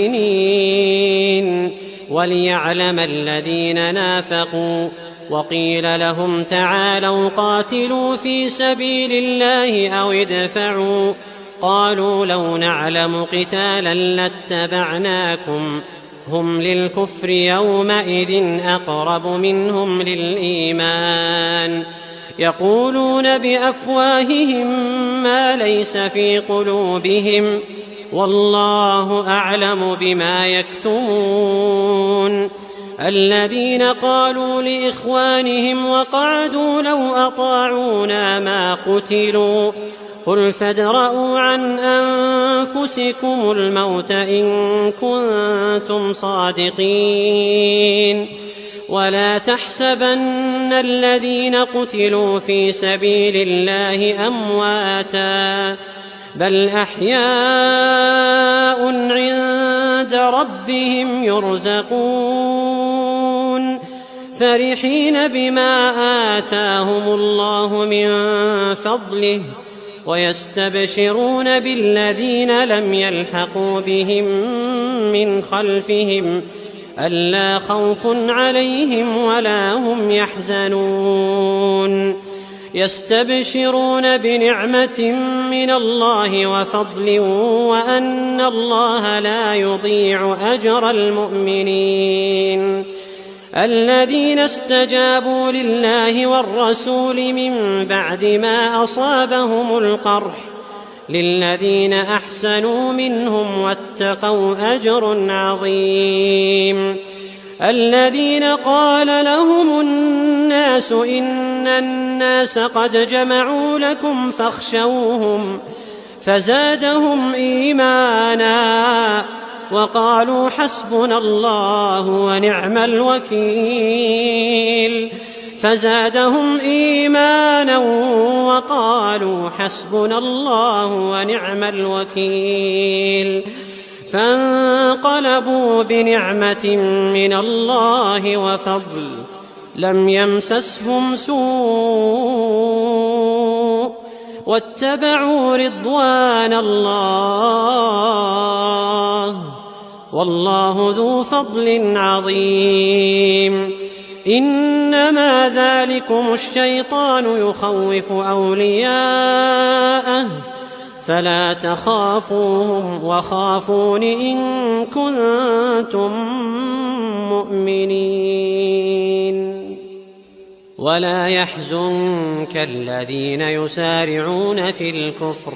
[SPEAKER 2] المؤمنين وليعلم الذين نافقوا. وقيل لهم تعالوا قاتلوا في سبيل الله أو ادفعوا قالوا لو نعلم قتالا لاتبعناكم هم للكفر يومئذ أقرب منهم للإيمان يقولون بأفواههم ما ليس في قلوبهم والله أعلم بما يكتمون. الذين قالوا لإخوانهم وقعدوا لو أطاعونا ما قتلوا قل فادرءوا عن أنفسكم الموت إن كنتم صادقين. ولا تحسبن الذين قتلوا في سبيل الله أمواتا بل أحياء عند ربهم يرزقون فرحين بما آتاهم الله من فضله ويستبشرون بالذين لم يلحقوا بهم من خلفهم ألا خوف عليهم ولا هم يحزنون يستبشرون بنعمة من الله وفضل وأن الله لا يضيع أجر المؤمنين الذين استجابوا لله والرسول من بعد ما أصابهم القرح للذين أحسنوا منهم واتقوا أجر عظيم الذين قال لهم الناس إن الناس قد جمعوا لكم فاخشوهم فزادهم إيمانا وقالوا حسبنا الله ونعم الوكيل فزادهم إيمانا وقالوا حسبنا الله ونعم الوكيل فانقلبوا بنعمة من الله وفضل لم يمسسهم سوء واتبعوا رضوان الله والله ذو فضل عظيم إنما ذلكم الشيطان يخوف أولياءه فلا تخافوهم وخافون إن كنتم مؤمنين ولا يحزنك الذين يسارعون في الكفر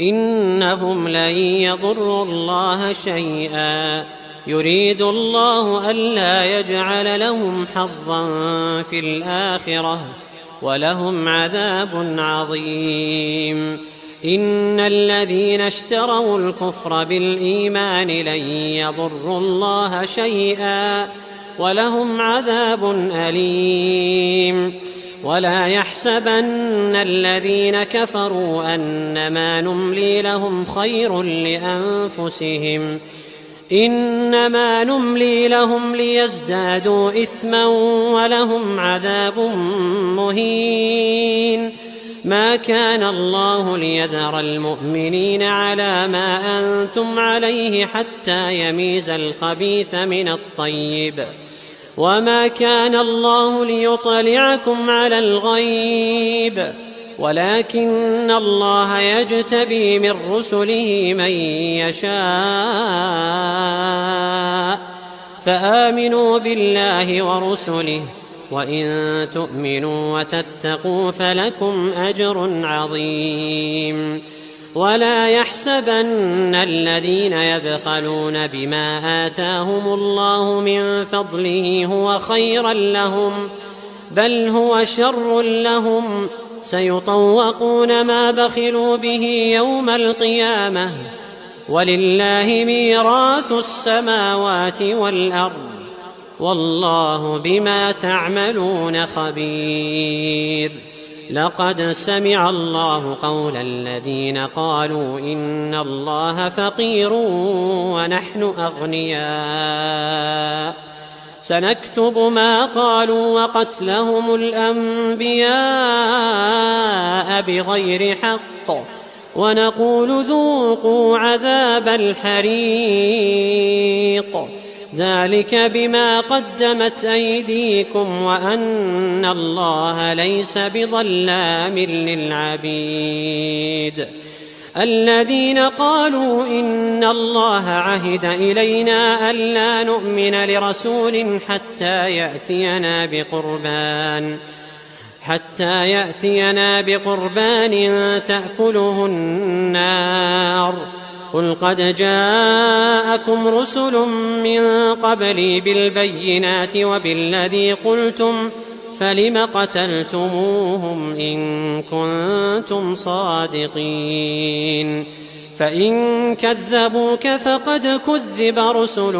[SPEAKER 2] إنهم لن يضروا الله شيئا يريد الله ألا يجعل لهم حظا في الآخرة ولهم عذاب عظيم إن الذين اشتروا الكفر بالإيمان لن يضروا الله شيئا ولهم عذاب أليم ولا يحسبن الذين كفروا أنما نملي لهم خير لأنفسهم إنما نملي لهم ليزدادوا إثما ولهم عذاب مهين ما كان الله ليذر المؤمنين على ما أنتم عليه حتى يميز الخبيث من الطيب وما كان الله ليطلعكم على الغيب ولكن الله يجتبي من رسله من يشاء فآمنوا بالله ورسله وإن تؤمنوا وتتقوا فلكم أجر عظيم ولا يحسبن الذين يبخلون بما آتاهم الله من فضله هو خيرا لهم بل هو شر لهم سيطوقون ما بخلوا به يوم القيامة ولله ميراث السماوات والأرض والله بما تعملون خبير لقد سمع الله قول الذين قالوا إن الله فقير ونحن أغنياء سنكتب ما قالوا وقتلهم الأنبياء بغير حق ونقول ذوقوا عذاب الحريق ذلك بما قدمت أيديكم وأن الله ليس بظلام للعبيد الذين قالوا إن الله عهد إلينا ألا نؤمن لرسول حتى يأتينا بقربان تأكله النار قل قد جاءكم رسل من قبلي بالبينات وبالذي قلتم فلم قتلتموهم إن كنتم صادقين فإن كذبوك فقد كذب رسل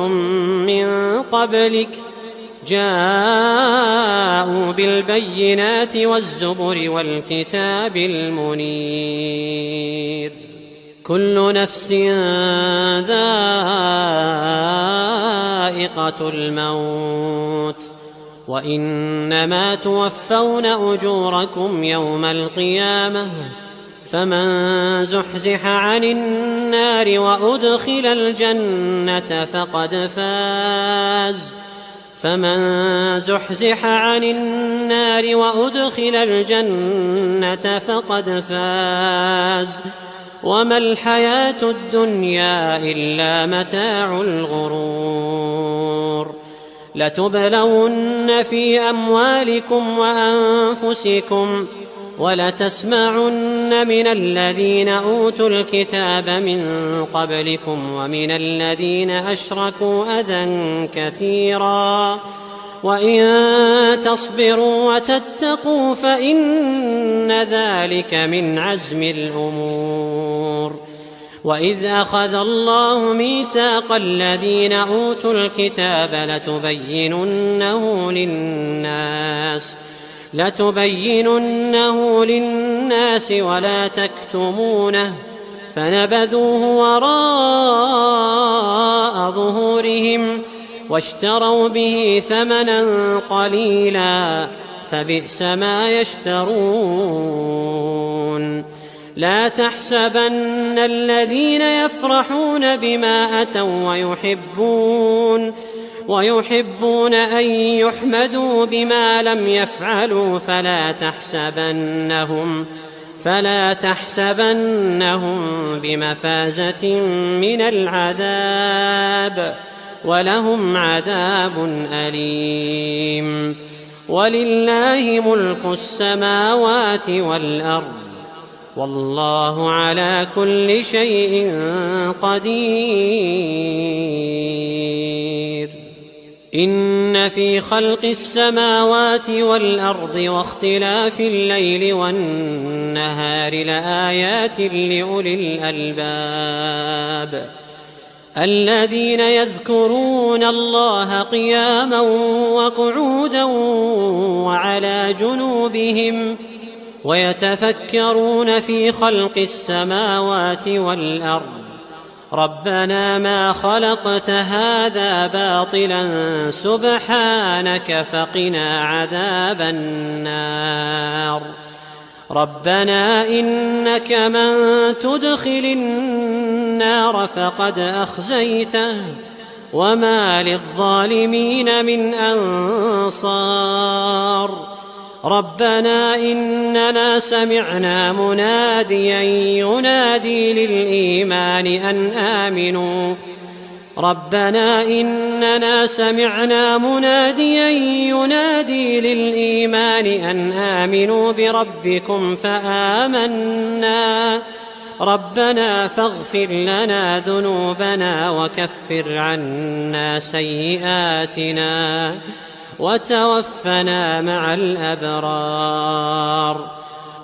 [SPEAKER 2] من قبلك جاءوا بالبينات والزبر والكتاب المنير كل نفس ذائقة الموت وإنما توفون أجوركم يوم القيامة فمن زحزح عن النار وأدخل الجنة فقد فاز وما الحياة الدنيا إلا متاع الغرور لتبلون في أموالكم وأنفسكم ولتسمعن من الذين أوتوا الكتاب من قبلكم ومن الذين أشركوا أذى كثيرا وإن تصبروا وتتقوا فإن ذلك من عزم الأمور وإذ أخذ الله ميثاق الذين أوتوا الكتاب لتبيننه للناس ولا تكتمونه فنبذوه وراء ظهورهم واشتروا به ثمنا قليلا فبئس ما يشترون لا تحسبن الذين يفرحون بما أتوا ويحبون أن يحمدوا بما لم يفعلوا فلا تحسبنهم بمفازة من العذاب ولهم عذاب أليم ولله ملك السماوات والأرض والله على كل شيء قدير إن في خلق السماوات والأرض واختلاف الليل والنهار لآيات لأولي الألباب الذين يذكرون الله قياما وقعودا وعلى جنوبهم ويتفكرون في خلق السماوات والأرض ربنا ما خلقت هذا باطلا سبحانك فقنا عذاب النار ربنا إنك من تدخل النار فقد أخزيته وما للظالمين من أنصار ربنا إننا سمعنا مناديا ينادي للإيمان أن آمنوا بربكم فآمنا ربنا فاغفر لنا ذنوبنا وكفر عنا سيئاتنا وتوفنا مع الأبرار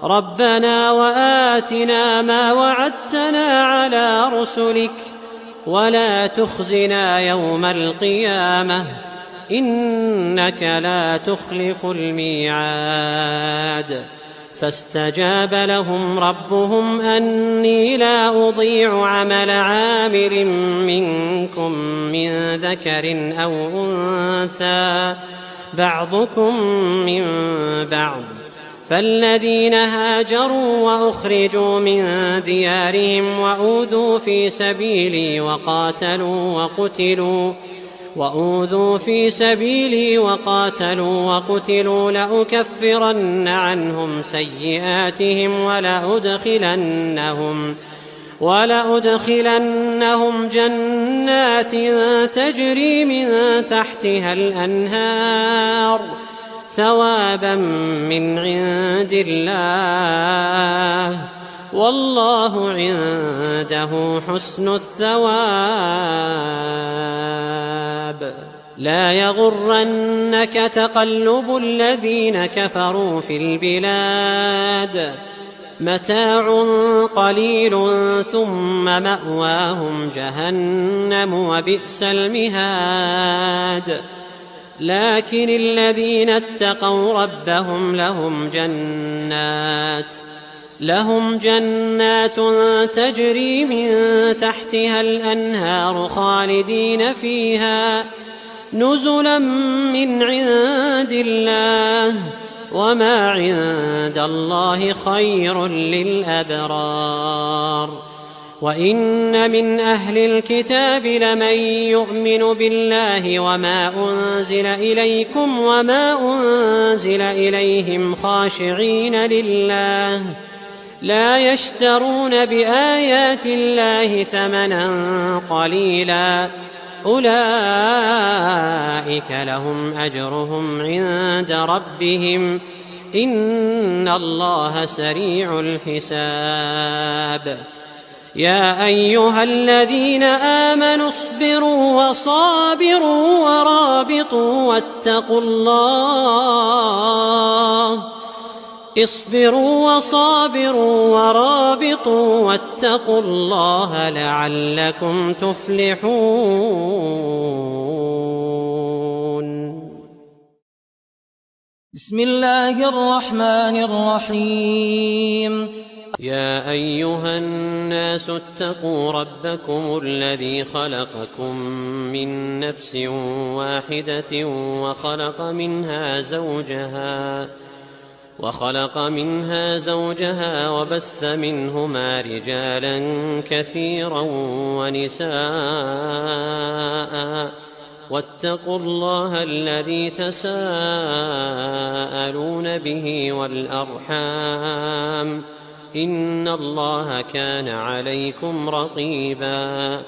[SPEAKER 2] ربنا وآتنا ما وعدتنا على رسلك ولا تخزنا يوم القيامة إنك لا تخلف الميعاد فاستجاب لهم ربهم أني لا أضيع عمل عامل منكم من ذكر أو أنثى بعضكم من بعض فالذين هاجروا وأخرجوا من ديارهم وأوذوا في سبيلي وقتلوا لأكفرن عنهم سيئاتهم ولأدخلنهم جنات تجري من تحتها الأنهار ثوابا من عند الله والله عنده حسن الثواب لا يغرنك تقلب الذين كفروا في البلاد متاع قليل ثم مأواهم جهنم وبئس المهاد لكن الذين اتقوا ربهم لهم جنات تجري من تحتها الأنهار خالدين فيها نزلا من عند الله وما عند الله خير للأبرار. وإن من أهل الكتاب لمن يؤمن بالله وما أنزل إليكم وما أنزل إليهم خاشعين لله لا يشترون بآيات الله ثمنا قليلا أولئك لهم أجرهم عند ربهم إن الله سريع الحساب. يا أيها الذين آمنوا اصبروا وصابروا ورابطوا واتقوا الله لعلكم تفلحون.
[SPEAKER 3] بسم الله الرحمن الرحيم.
[SPEAKER 2] يا أيها الناس اتقوا ربكم الذي خلقكم من نفس واحدة وخلق منها زوجها وبث منهما رجالا كثيرا ونساء واتقوا الله الذي تساءلون به والأرحام إن الله كان عليكم رقيبا.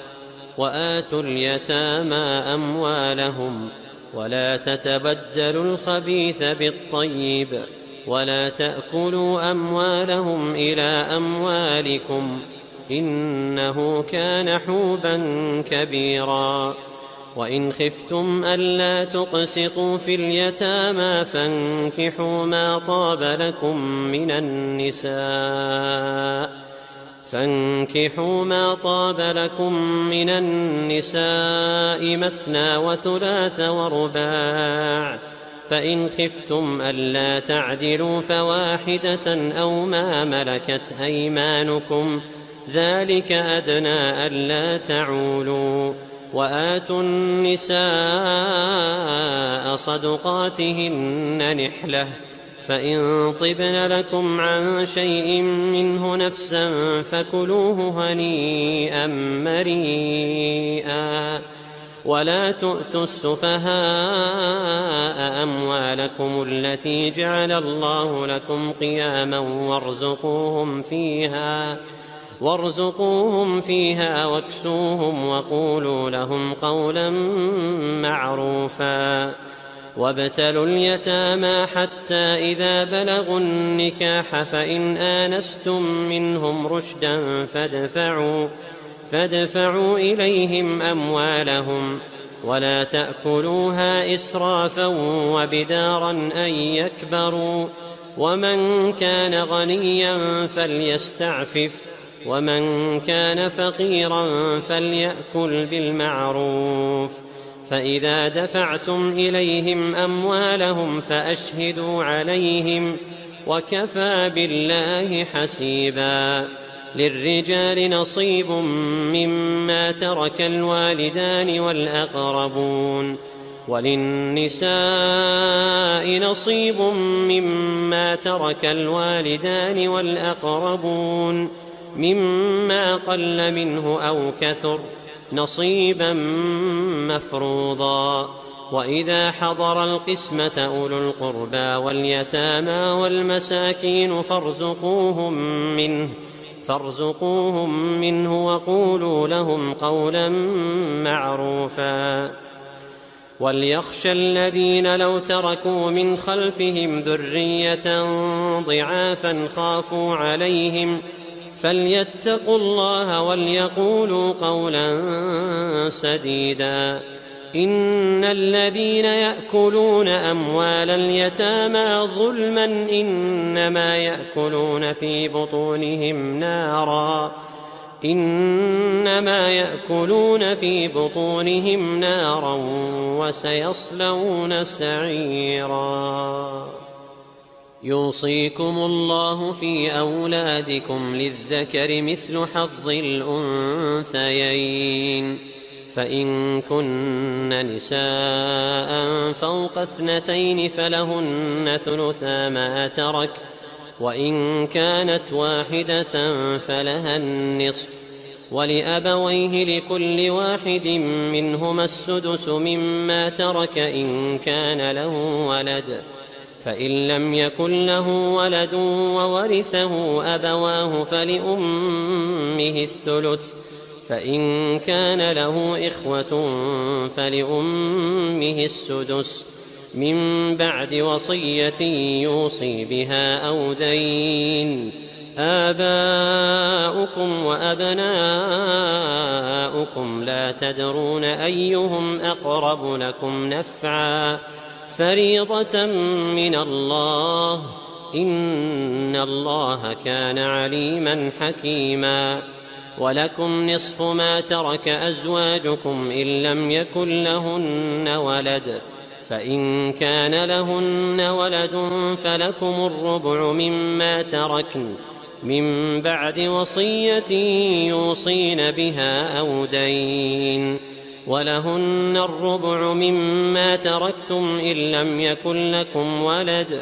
[SPEAKER 2] وآتوا اليتامى أموالهم ولا تتبدلوا الخبيث بالطيب ولا تأكلوا أموالهم إلى أموالكم إنه كان حوبا كبيرا. وإن خفتم ألا تقسطوا في اليتامى فانكحوا ما طاب لكم من النساء مثنى وثلاث ورباع فإن خفتم ألا تعدلوا فواحدة أو ما ملكت أيمانكم ذلك أدنى ألا تعولوا. وآتوا النساء صدقاتهن نحلة فإن طبن لكم عن شيء منه نفسا فكلوه هنيئا مريئا. ولا تؤتوا السفهاء أموالكم التي جعل الله لكم قياما وارزقوهم فيها واكسوهم وقولوا لهم قولا معروفا. وابتلوا اليتامى حتى إذا بلغوا النكاح فإن آنستم منهم رشدا فادفعوا إليهم أموالهم ولا تأكلوها إسرافا وبدارا أن يكبروا. ومن كان غنيا فليستعفف ومن كان فقيرا فليأكل بالمعروف. فإذا دفعتم إليهم أموالهم فأشهدوا عليهم وكفى بالله حسيبا. للرجال نصيب مما ترك الوالدان والأقربون وللنساء نصيب مما ترك الوالدان والأقربون مما قل منه أو كثر نصيبا مفروضا. وإذا حضر القسمة أولو القربى واليتامى والمساكين فارزقوهم منه وقولوا لهم قولا معروفا. وليخشى الذين لو تركوا من خلفهم ذرية ضعافا خافوا عليهم فليتقوا الله وليقولوا قولا سديدا. إن الذين يأكلون أموال اليتامى ظلما إنما يأكلون في بطونهم نارا وسيصلون سعيرا. يوصيكم الله في أولادكم للذكر مثل حظ الأنثيين فإن كن نساء فوق 2 فلهن ثلثا ما ترك، وإن كانت واحدة فلها النصف، ولأبويه لكل واحد منهما السدس مما ترك إن كان له ولد، فإن لم يكن له ولد وورثه أبواه فلأمه الثلث، فإن كان له إخوة فلأمه السدس من بعد وصية يوصي بها أو دين. آباؤكم وأبناؤكم لا تدرون أيهم أقرب لكم نفعا، فريضة من الله، إن الله كان عليما حكيما. ولكم نصف ما ترك أزواجكم إن لم يكن لهن ولد، فإن كان لهن ولد فلكم الربع مما تركن من بعد وصية يوصين بها أو دين، ولهن الربع مما تركتم إن لم يكن لكم ولد،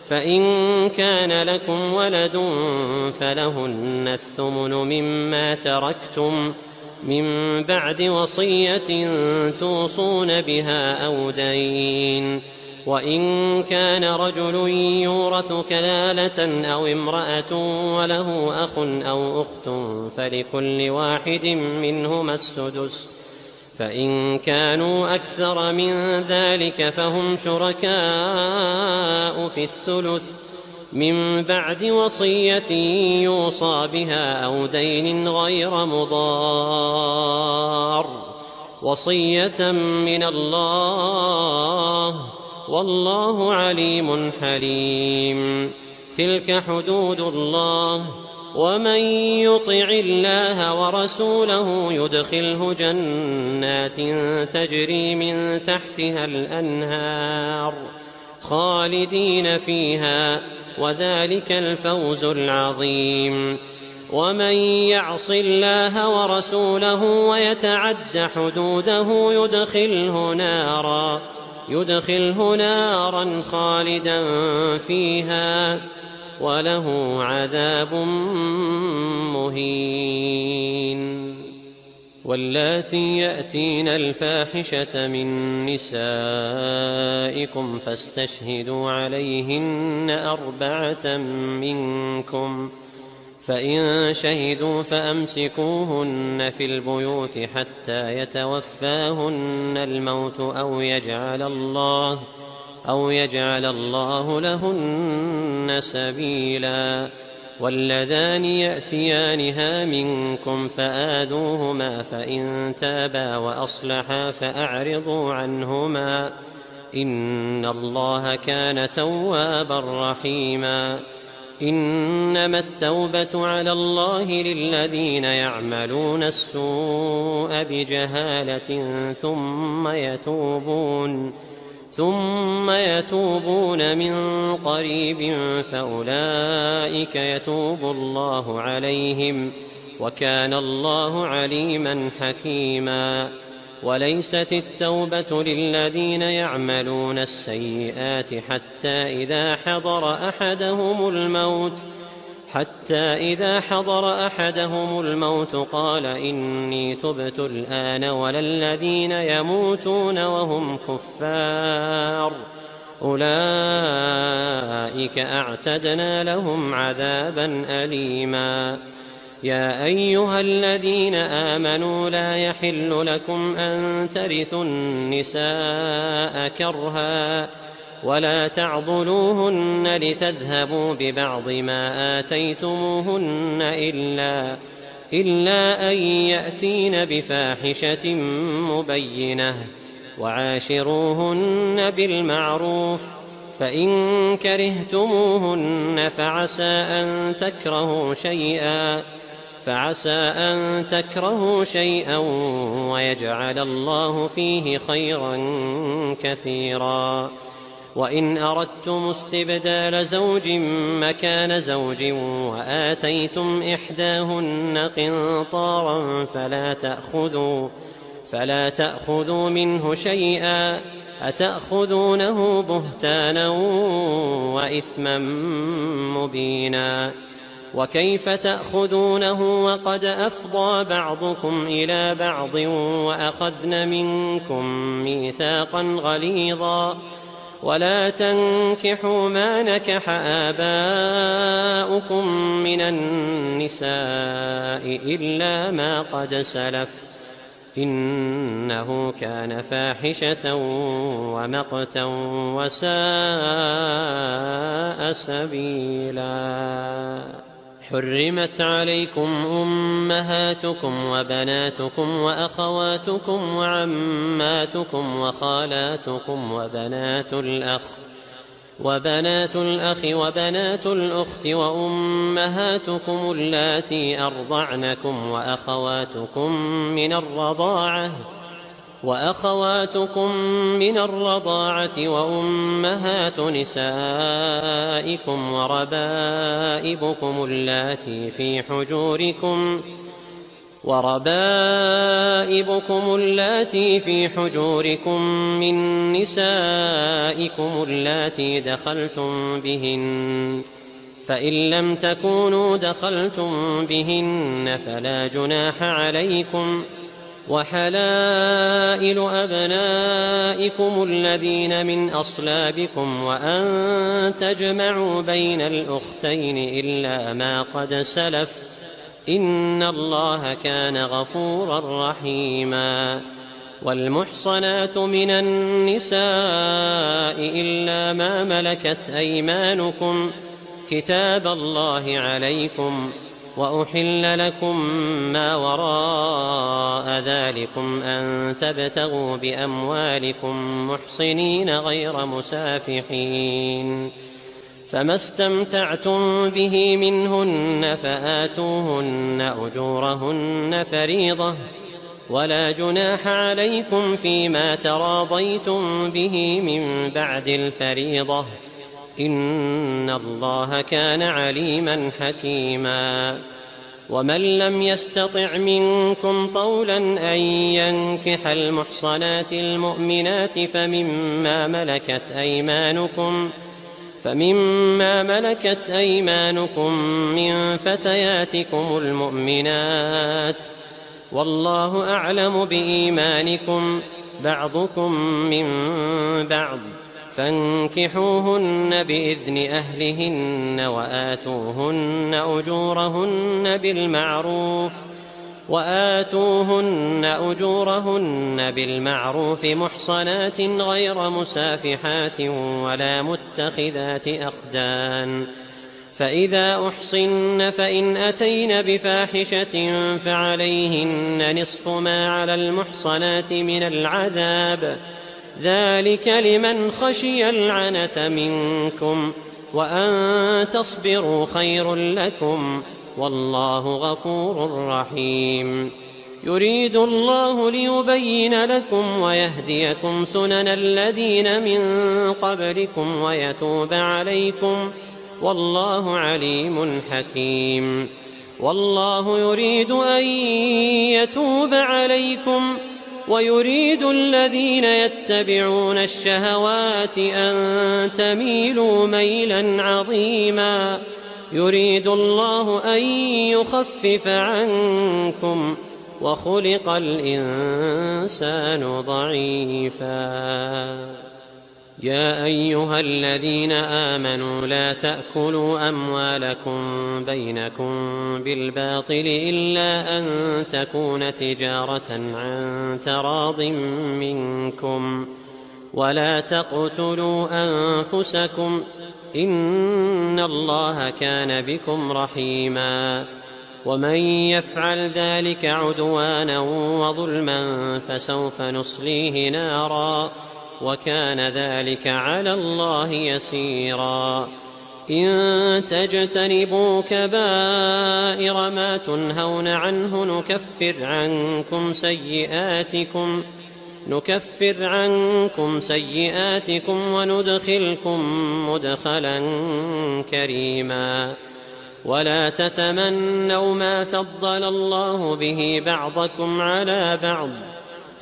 [SPEAKER 2] فإن كان لكم ولد فلهن الثمن مما تركتم من بعد وصية توصون بها أو دين. وإن كان رجل يورث كلالة أو امرأة وله أخ أو أخت فلكل واحد منهما السدس، فإن كانوا أكثر من ذلك فهم شركاء في الثلث من بعد وصية يوصى بها أو دين غير مضار، وصية من الله، والله عليم حليم. تلك حدود الله، ومن يطع الله ورسوله يدخله جنات تجري من تحتها الأنهار خالدين فيها، وذلك الفوز العظيم. ومن يعص الله ورسوله ويتعد حدوده يدخله نارا خالدا فيها، وله عذاب مهين. واللاتي يأتين الفاحشة من نسائكم فاستشهدوا عليهن 4 منكم، فإن شهدوا فأمسكوهن في البيوت حتى يتوفاهن الموت أو يجعل الله لهن سبيلا. واللذان يأتيانها منكم فآذوهما، فإن تابا وأصلحا فأعرضوا عنهما، إن الله كان توابا رحيما. إنما التوبة على الله للذين يعملون السوء بجهالة ثم يتوبون من قريب فأولئك يتوب الله عليهم، وكان الله عليما حكيما. وليست التوبة للذين يعملون السيئات حتى إذا حضر أحدهم الموت قال إني تبت الآن، ولا الذين يموتون وهم كفار، أولئك أعتدنا لهم عذابا أليما. يا أيها الذين آمنوا لا يحل لكم أن ترثوا النساء كرها، ولا تعضلوهن لتذهبوا ببعض ما آتيتموهن إلا أن يأتين بفاحشة مبينة، وعاشروهن بالمعروف، فإن كرهتموهن فعسى أن تكرهوا شيئا ويجعل الله فيه خيرا كثيرا. وإن أردتم استبدال زوج مكان زوج وآتيتم إحداهن قنطارا فلا تأخذوا منه شيئا أتأخذونه بهتانا وإثما مبينا وكيف تأخذونه وقد أفضى بعضكم إلى بعض وأخذن منكم ميثاقا غليظا ولا تنكحوا ما نكح آباؤكم من النساء إلا ما قد سلف إنه كان فاحشة ومقتا وساء سبيلا حرمت عليكم أمهاتكم وبناتكم وأخواتكم وعماتكم وخالاتكم وبنات الأخ وبنات الأخت وأمهاتكم اللاتي أرضعنكم وأخواتكم من الرضاعة وأمهات نسائكم وربائبكم اللاتي في حجوركم من نسائكم اللاتي دخلتم بهن فإن لم تكونوا دخلتم بهن فلا جناح عليكم وحلائل أبنائكم الذين من أصلابكم وأن تجمعوا بين الأختين إلا ما قد سلف إن الله كان غفورا رحيما والمحصنات من النساء إلا ما ملكت أيمانكم كتاب الله عليكم وأحل لكم ما وراء ذلكم أن تبتغوا بأموالكم محصنين غير مسافحين فما استمتعتم به منهن فآتوهن أجورهن فريضة ولا جناح عليكم فيما تراضيتم به من بعد الفريضة إن الله كان عليما حكيما ومن لم يستطع منكم طولا أن ينكح المحصنات المؤمنات فمما ملكت أيمانكم من فتياتكم المؤمنات والله أعلم بإيمانكم بعضكم من بعض فانكحوهن بإذن أهلهن وآتوهن أجورهن بالمعروف محصنات غير مسافحات ولا متخذات أخدان فإذا أحصن فإن أتين بفاحشة فعليهن نصف ما على المحصنات من العذاب ذلك لمن خشي العنة منكم وأن تصبروا خير لكم والله غفور رحيم يريد الله ليبين لكم ويهديكم سنن الذين من قبلكم ويتوب عليكم والله عليم حكيم والله يريد أن يتوب عليكم ويريد الذين يتبعون الشهوات أن تميلوا ميلا عظيما يريد الله أن يخفف عنكم وخلق الإنسان ضعيفا يا أيها الذين آمنوا لا تأكلوا أموالكم بينكم بالباطل إلا أن تكون تجارة عن تراض منكم ولا تقتلوا أنفسكم إن الله كان بكم رحيما ومن يفعل ذلك عدوانا وظلما فسوف نصليه نارا وكان ذلك على الله يسيرا إن تجتنبوا كبائر ما تنهون عنه نكفر عنكم سيئاتكم وندخلكم مدخلا كريما ولا تتمنوا ما فضل الله به بعضكم على بعض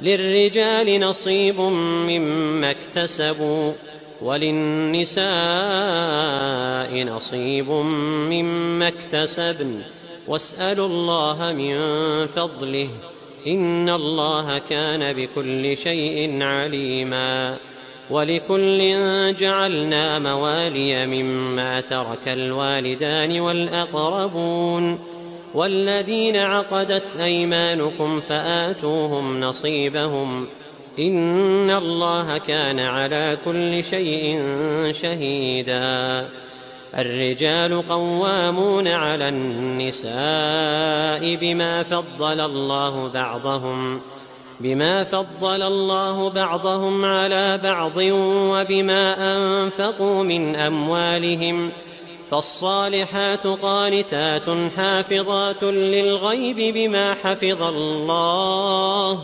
[SPEAKER 2] للرجال نصيب مما اكتسبوا وللنساء نصيب مما اكتسبن واسألوا الله من فضله إن الله كان بكل شيء عليما. ولكل جعلنا موالي مما ترك الوالدان والأقربون والذين عقدت أيمانكم فآتوهم نصيبهم إن الله كان على كل شيء شهيدا. الرجال قوامون على النساء بما فضل الله بعضهم على بعض وبما أنفقوا من أموالهم فالصالحات قانتات حافظات للغيب بما حفظ الله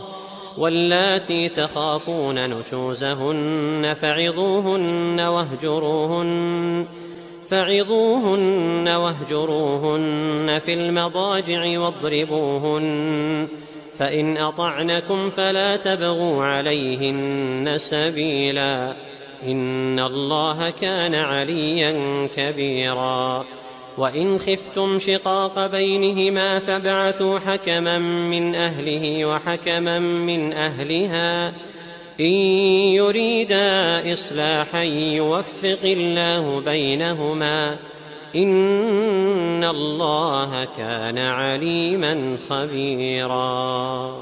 [SPEAKER 2] واللاتي تخافون نشوزهن فعظوهن واهجروهن في المضاجع واضربوهن فإن أطعنكم فلا تبغوا عليهن سبيلا إن الله كان عليا كبيرا. وإن خفتم شقاق بينهما فابعثوا حكما من أهله وحكما من أهلها إن يريدا إصلاحا يوفق الله بينهما إن الله كان عليما خبيرا.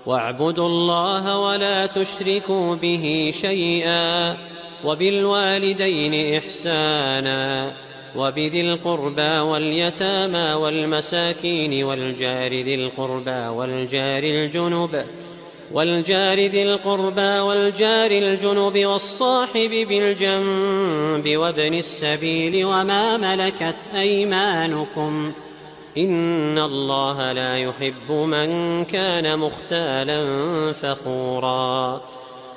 [SPEAKER 2] واعبدوا الله ولا تشركوا به شيئا وبالوالدين إحسانا وبذي القربى واليتامى والمساكين والجار ذي القربى والجار الجنب والصاحب بالجنب وابن السبيل وما ملكت أيمانكم إن الله لا يحب من كان مختالا فخورا.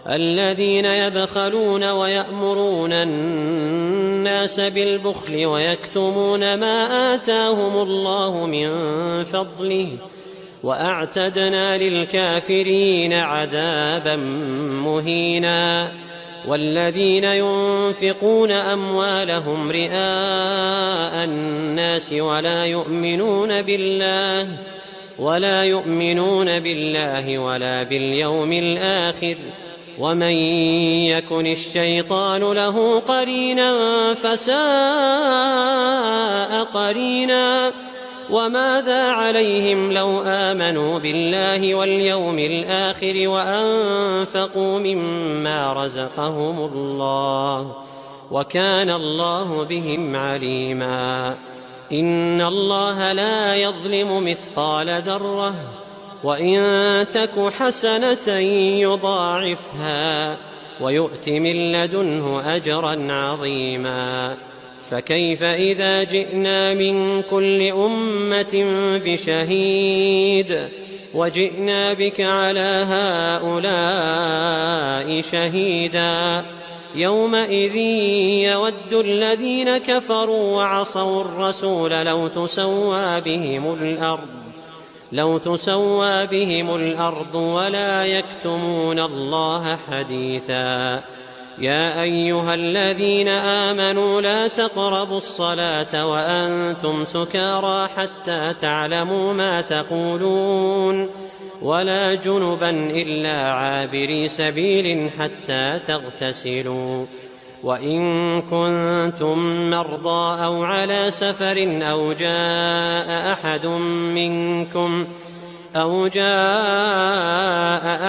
[SPEAKER 2] الذين يبخلون ويأمرون الناس بالبخل ويكتمون ما آتاهم الله من فضله وأعتدنا للكافرين عذابا مهينا. والذين ينفقون أموالهم رئاء الناس ولا يؤمنون بالله ولا باليوم الآخر ومن يكن الشيطان له قرينا فساء قرينا. وماذا عليهم لو آمنوا بالله واليوم الآخر وأنفقوا مما رزقهم الله وكان الله بهم عليما. إن الله لا يظلم مثقال ذرة وإن تك حسنة يضاعفها ويؤت من لدنه أجرا عظيما. فكيف إذا جئنا من كل أمة بشهيد وجئنا بك على هؤلاء شهيدا يومئذ يود الذين كفروا وعصوا الرسول لو تسوى بهم الأرض ولا يكتمون الله حديثا. يا أيها الذين آمنوا لا تقربوا الصلاة وأنتم سكارى حتى تعلموا ما تقولون ولا جنبا إلا عابري سبيل حتى تغتسلوا. وإن كنتم مرضى أو على سفر أو جاء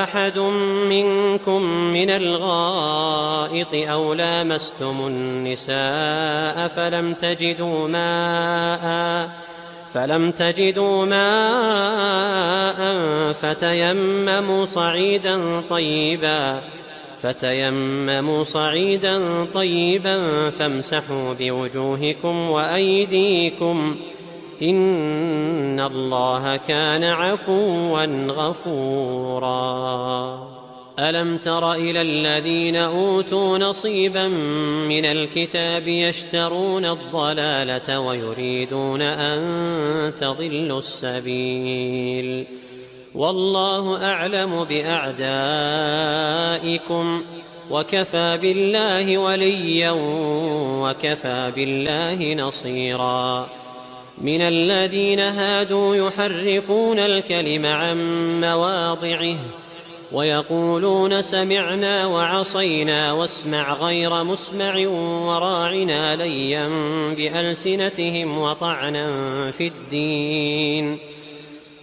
[SPEAKER 2] أحد منكم من الغائط أو لامستم النساء فلم تجدوا ماء فتيمموا صعيدا طيبا فامسحوا بوجوهكم وأيديكم إن الله كان عفوا غفورا. ألم تر إلى الذين أوتوا نصيبا من الكتاب يشترون الضلالة ويريدون أن تضلوا السبيل والله أعلم بأعدائكم وكفى بالله وليا وكفى بالله نصيرا. من الذين هادوا يحرفون الكلم عن مواضعه ويقولون سمعنا وعصينا واسمع غير مسمع وراعنا ليا بألسنتهم وطعنا في الدين.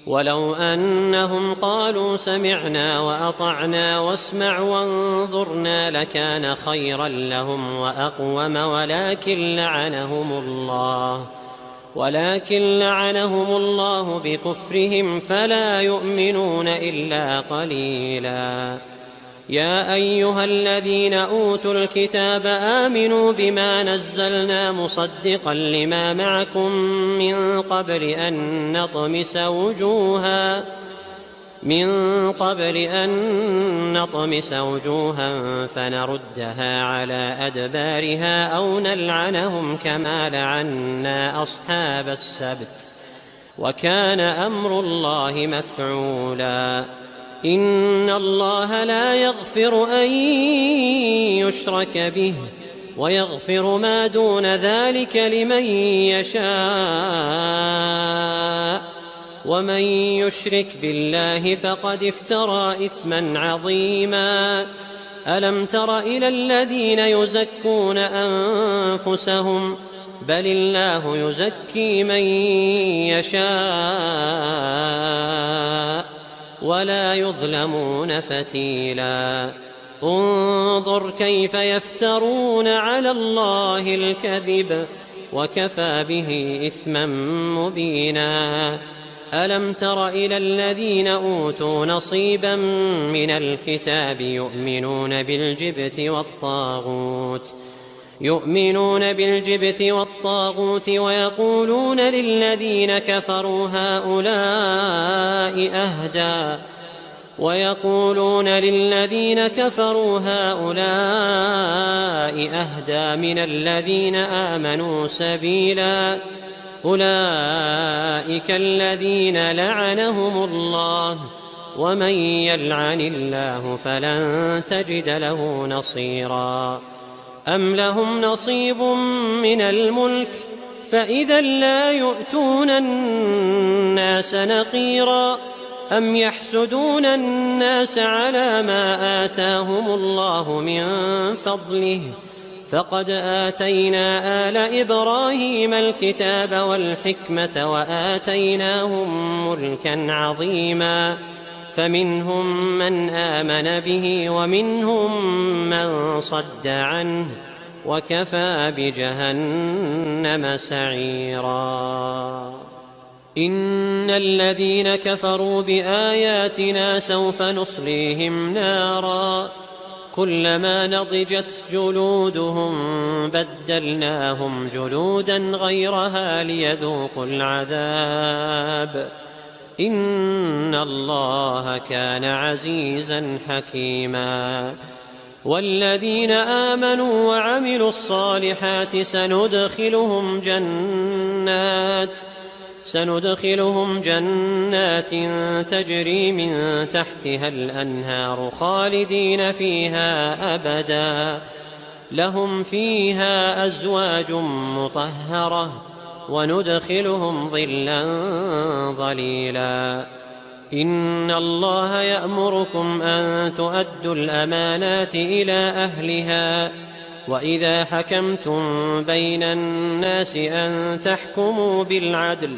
[SPEAKER 2] ولو أنهم قالوا سمعنا وأطعنا واسمع وانظرنا لكان خيرا لهم وأقوم ولكن لعنهم الله بكفرهم فلا يؤمنون إلا قليلا. يا أيها الذين أوتوا الكتاب آمنوا بما نزلنا مصدقا لما معكم من قبل أن نطمس وجوها فنردها على أدبارها أو نلعنهم كما لعنا أصحاب السبت وكان أمر الله مفعولا. إن الله لا يغفر أن يشرك به ويغفر ما دون ذلك لمن يشاء ومن يشرك بالله فقد افترى إثما عظيما. ألم تر إلى الذين يزكون أنفسهم بل الله يزكي من يشاء ولا يظلمون فتيلا. انظر كيف يفترون على الله الكذب وكفى به إثما مبينا. ألم تر إلى الذين أوتوا نصيبا من الكتاب يؤمنون بالجبت والطاغوت ويقولون للذين كفروا هؤلاء أهدى من الذين آمنوا سبيلا. أولئك الذين لعنهم الله ومن يلعن الله فلن تجد له نصيرا. أم لهم نصيب من الملك فإذا لا يؤتون الناس نقيرا. أم يحسدون الناس على ما آتاهم الله من فضله فقد آتينا آل إبراهيم الكتاب والحكمة وآتيناهم ملكا عظيما. فمنهم من آمن به ومنهم من صد عنه وكفى بجهنم سعيرا. إن الذين كفروا بآياتنا سوف نصليهم نارا كلما نضجت جلودهم بدلناهم جلودا غيرها ليذوقوا العذاب إن الله كان عزيزا حكيما. والذين آمنوا وعملوا الصالحات سندخلهم جنات تجري من تحتها الأنهار خالدين فيها أبدا لهم فيها أزواج مطهرة وندخلهم ظلا ظليلا. إن الله يأمركم أن تؤدوا الأمانات إلى أهلها وإذا حكمتم بين الناس أن تحكموا بالعدل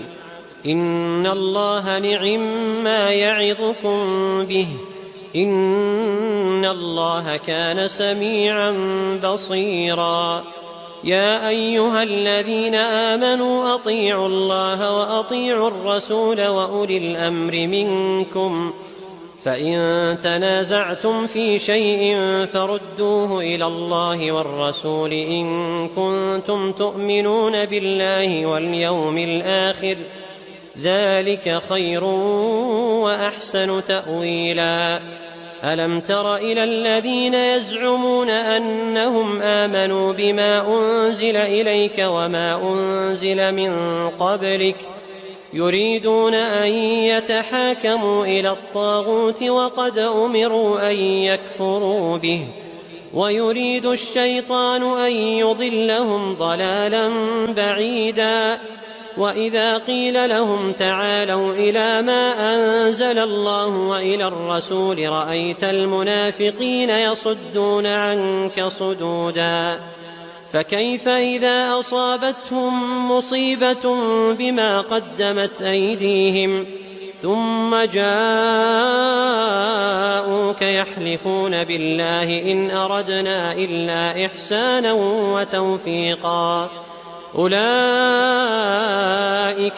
[SPEAKER 2] إن الله نعما يعظكم به إن الله كان سميعا بصيرا. يا أيها الذين آمنوا أطيعوا الله وأطيعوا الرسول وأولي الأمر منكم فإن تنازعتم في شيء فردوه إلى الله والرسول إن كنتم تؤمنون بالله واليوم الآخر ذلك خير وأحسن تأويلا. ألم تر إلى الذين يزعمون أنهم آمنوا بما أنزل إليك وما أنزل من قبلك يريدون أن يتحاكموا إلى الطاغوت وقد أمروا أن يكفروا به، ويريد الشيطان أن يضلهم ضلالا بعيدا. وإذا قيل لهم تعالوا إلى ما أنزل الله وإلى الرسول رأيت المنافقين يصدون عنك صدودا. فكيف إذا أصابتهم مصيبة بما قدمت أيديهم ثم جاءوك يحلفون بالله إن أردنا إلا إحسانا وتوفيقا. أولئك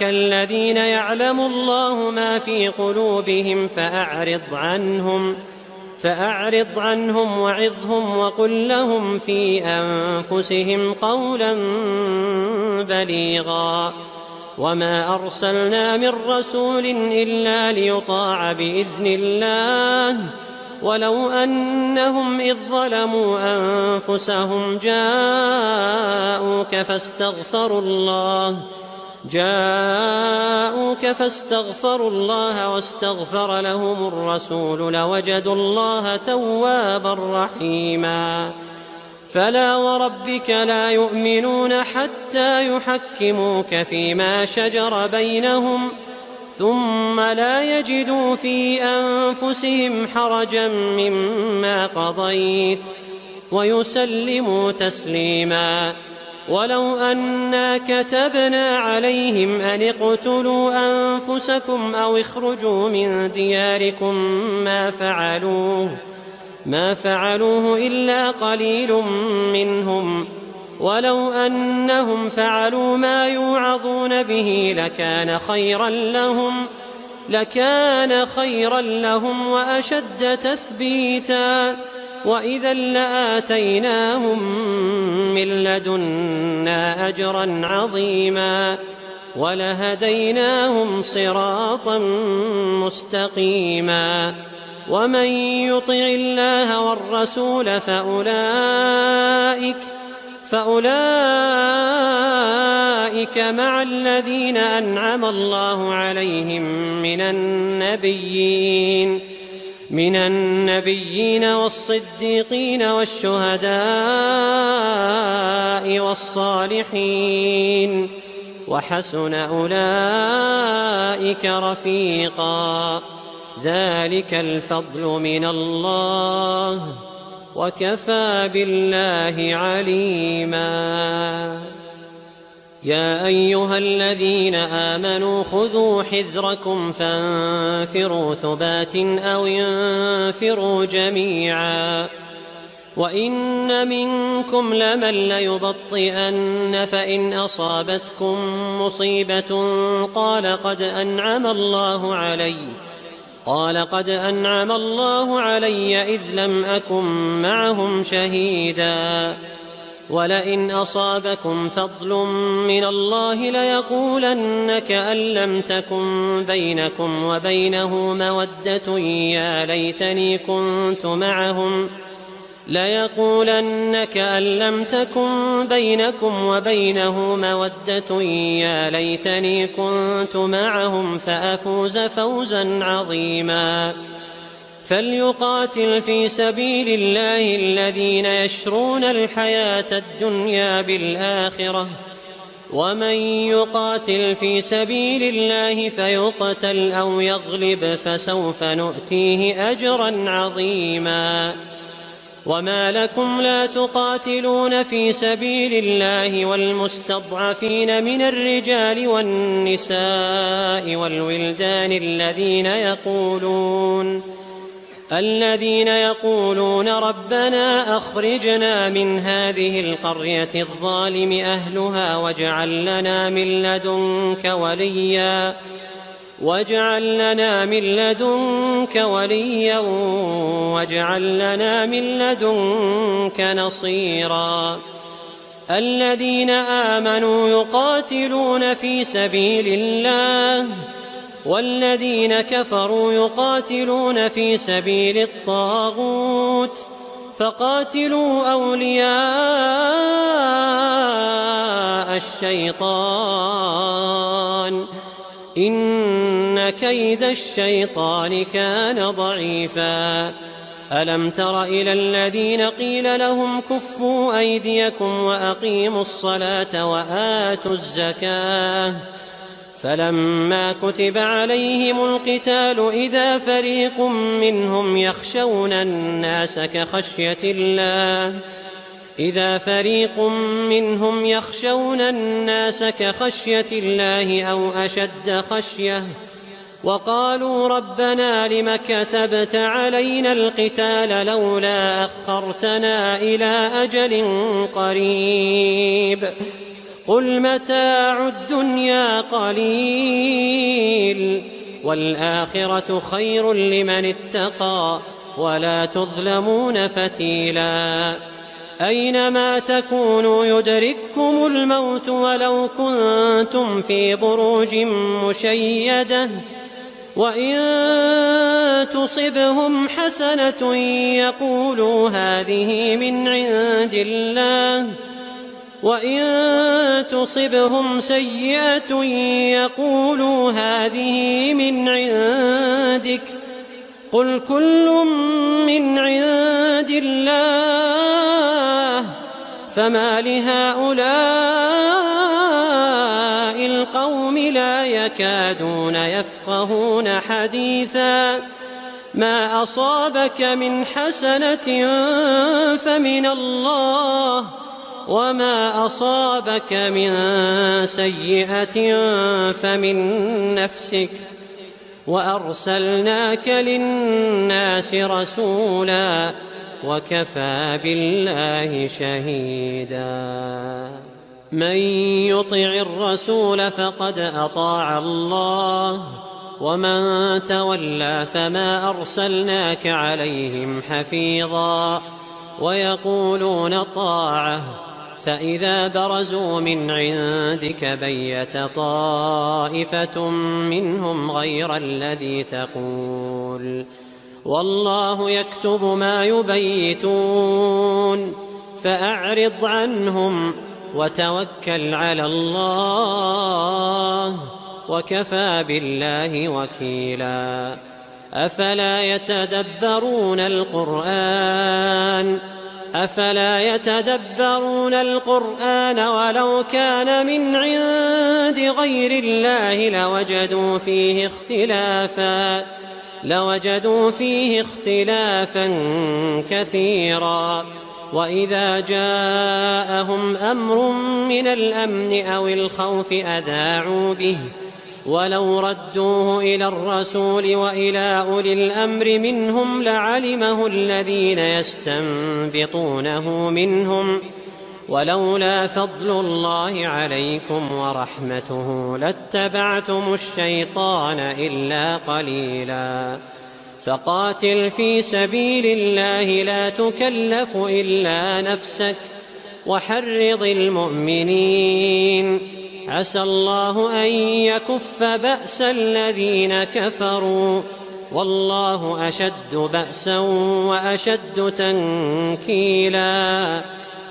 [SPEAKER 2] الذين يعلم الله ما في قلوبهم فأعرض عنهم وعظهم وقل لهم في أنفسهم قولا بليغا. وما أرسلنا من رسول إلا ليطاع بإذن الله ولو أنهم إذ ظلموا أنفسهم جاءوك فاستغفروا الله واستغفر لهم الرسول لوجدوا الله توابا رحيما. فلا وربك لا يؤمنون حتى يحكموك فيما شجر بينهم ثم لا يجدوا في أنفسهم حرجا مما قضيت ويسلموا تسليما. ولو أنا كتبنا عليهم أن اقتلوا أنفسكم أو اخرجوا من دياركم ما فعلوه إلا قليل منهم، ولو أنهم فعلوا ما يوعظون به لكان خيرا لهم وأشد تثبيتا، وإذا لآتيناهم من لدنا أجرا عظيما ولهديناهم صراطا مستقيما. ومن يطع الله والرسول فأولئك مع الذين أنعم الله عليهم من النبيين والصديقين والشهداء والصالحين وحسن أولئك رفيقا. ذلك الفضل من الله وكفى بالله عليما. يا أيها الذين آمنوا خذوا حذركم فانفروا ثبات أو انفروا جميعا. وإن منكم لمن ليبطئن فإن أصابتكم مصيبة قال قد أنعم الله علي إذ لم أكن معهم شهيدا. ولئن أصابكم فضل من الله ليقولن كأن لم تكن بينكم وبينه مودة يا ليتني كنت معهم فأفوز فوزا عظيما. فليقاتل في سبيل الله الذين يشرون الحياة الدنيا بالآخرة، ومن يقاتل في سبيل الله فيقتل أو يغلب فسوف نؤتيه أجرا عظيما. وما لكم لا تقاتلون في سبيل الله والمستضعفين من الرجال والنساء والولدان الذين يقولون ربنا أخرجنا من هذه القرية الظالم أهلها واجعل لنا من لدنك نصيرا. الذين آمنوا يقاتلون في سبيل الله والذين كفروا يقاتلون في سبيل الطاغوت فقاتلوا أولياء الشيطان إن كيد الشيطان كان ضعيفا. ألم تر إلى الذين قيل لهم كفوا أيديكم وأقيموا الصلاة وآتوا الزكاة فلما كتب عليهم القتال إذا فريق منهم يخشون الناس كخشية الله أو أشد خشية وقالوا ربنا لم كتبت علينا القتال لولا أخرتنا إلى أجل قريب قل متاع الدنيا قليل والآخرة خير لمن اتقى ولا تظلمون فتيلا. أينما تكونوا يدرككم الموت ولو كنتم في بروج مشيدة وإن تصبهم حسنة يقولوا هذه من عند الله وإن تصبهم سيئة يقولوا هذه من عندك قل كل من عند الله فما لهؤلاء القوم لا يكادون يفقهون حديثا. ما أصابك من حسنة فمن الله وما أصابك من سيئة فمن نفسك وأرسلناك للناس رسولا وكفى بالله شهيدا. من يطع الرسول فقد أطاع الله ومن تولى فما أرسلناك عليهم حفيظا. ويقولون طاعة فإذا برزوا من عندك بيت طائفة منهم غير الذي تقول والله يكتب ما يبيتون فأعرض عنهم وتوكل على الله وكفى بالله وكيلا. أفلا يتدبرون القرآن ولو كان من عند غير الله لوجدوا فيه اختلافا كثيرا. وإذا جاءهم أمر من الأمن أو الخوف أذاعوا به ولو ردوه إلى الرسول وإلى أولي الأمر منهم لعلمه الذين يستنبطونه منهم ولولا فضل الله عليكم ورحمته لاتبعتم الشيطان إلا قليلا. فقاتل في سبيل الله لا تكلف إلا نفسك وحرض المؤمنين عسى الله أن يكف بأس الذين كفروا والله أشد بأسا وأشد تنكيلا.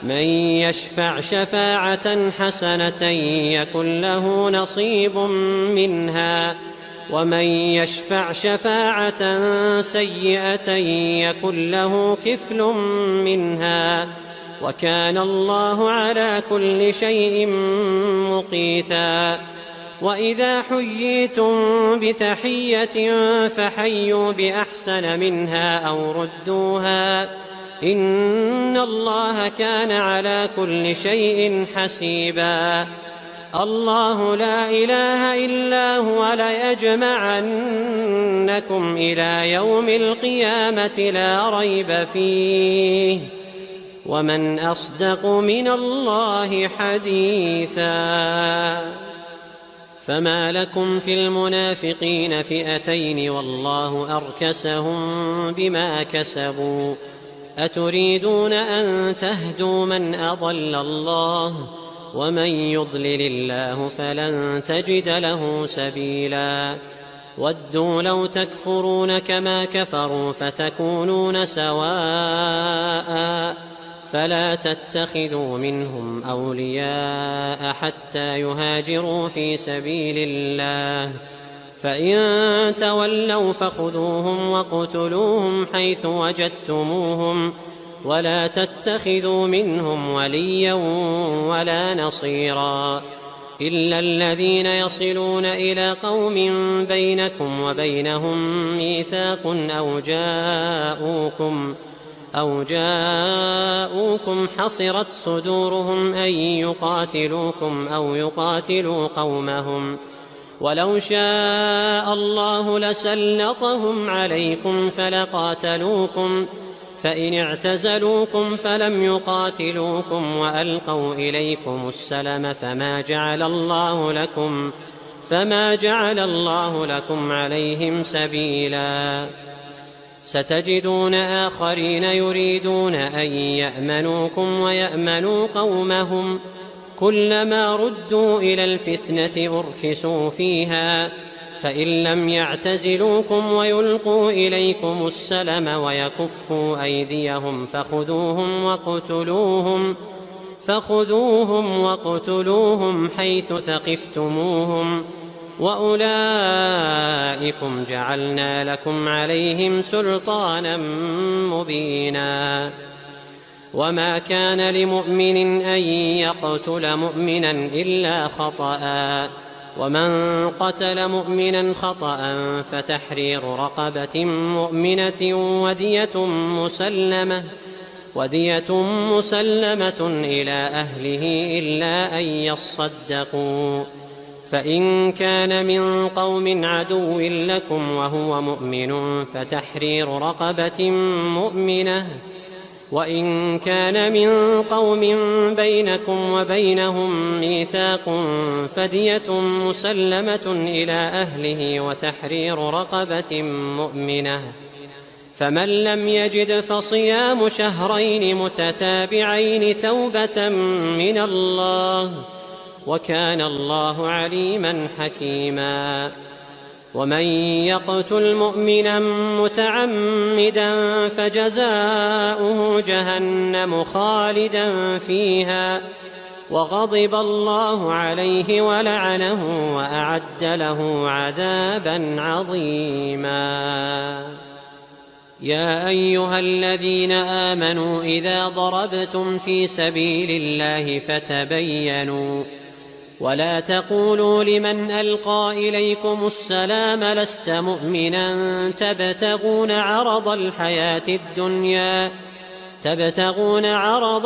[SPEAKER 2] من يشفع شفاعة حسنة يكن له نصيب منها ومن يشفع شفاعة سيئة يكن له كفل منها وكان الله على كل شيء مقيتا. وإذا حييتم بتحية فحيوا بأحسن منها أو ردوها إن الله كان على كل شيء حسيبا. الله لا إله إلا هو ليجمعنكم إلى يوم القيامة لا ريب فيه ومن أصدق من الله حديثا. فما لكم في المنافقين فئتين والله أركسهم بما كسبوا أتريدون أن تهدوا من أضل الله ومن يضلل الله فلن تجد له سبيلا. ودوا لو تكفرون كما كفروا فتكونون سواء فلا تتخذوا منهم أولياء حتى يهاجروا في سبيل الله، فإن تولوا فخذوهم واقتلوهم حيث وجدتموهم، ولا تتخذوا منهم وليا ولا نصيرا إلا الذين يصلون إلى قوم بينكم وبينهم ميثاق أو جاءوكم حصرت صدورهم أن يقاتلوكم أو يقاتلوا قومهم، ولو شاء الله لسلطهم عليكم فلقاتلوكم، فإن اعتزلوكم فلم يقاتلوكم وألقوا إليكم السلم فما جعل الله لكم عليهم سبيلا. ستجدون آخرين يريدون أن يأمنوكم ويأمنوا قومهم، كلما ردوا إلى الفتنة أركسوا فيها، فإن لم يعتزلوكم ويلقوا إليكم السلم ويكفوا أيديهم فخذوهم واقتلوهم حيث ثقفتموهم، وأولئكم جعلنا لكم عليهم سلطانا مبينا. وما كان لمؤمن أن يقتل مؤمنا إلا خطأ، ومن قتل مؤمنا خطأ فتحرير رقبة مؤمنة ودية مسلمة إلى أهله إلا أن يصدقوا، فإن كان من قوم عدو لكم وهو مؤمن فتحرير رقبة مؤمنة، وإن كان من قوم بينكم وبينهم ميثاق فدية مسلمة إلى أهله وتحرير رقبة مؤمنة، فمن لم يجد فصيام شهرين متتابعين توبة من الله، وكان الله عليما حكيما. ومن يقتل مؤمنا متعمدا فجزاؤه جهنم خالدا فيها، وغضب الله عليه ولعنه وأعد له عذابا عظيما. يا أيها الذين آمنوا إذا ضربتم في سبيل الله فتبينوا، ولا تقولوا لمن ألقى إليكم السلام لست مؤمنا تبتغون عرض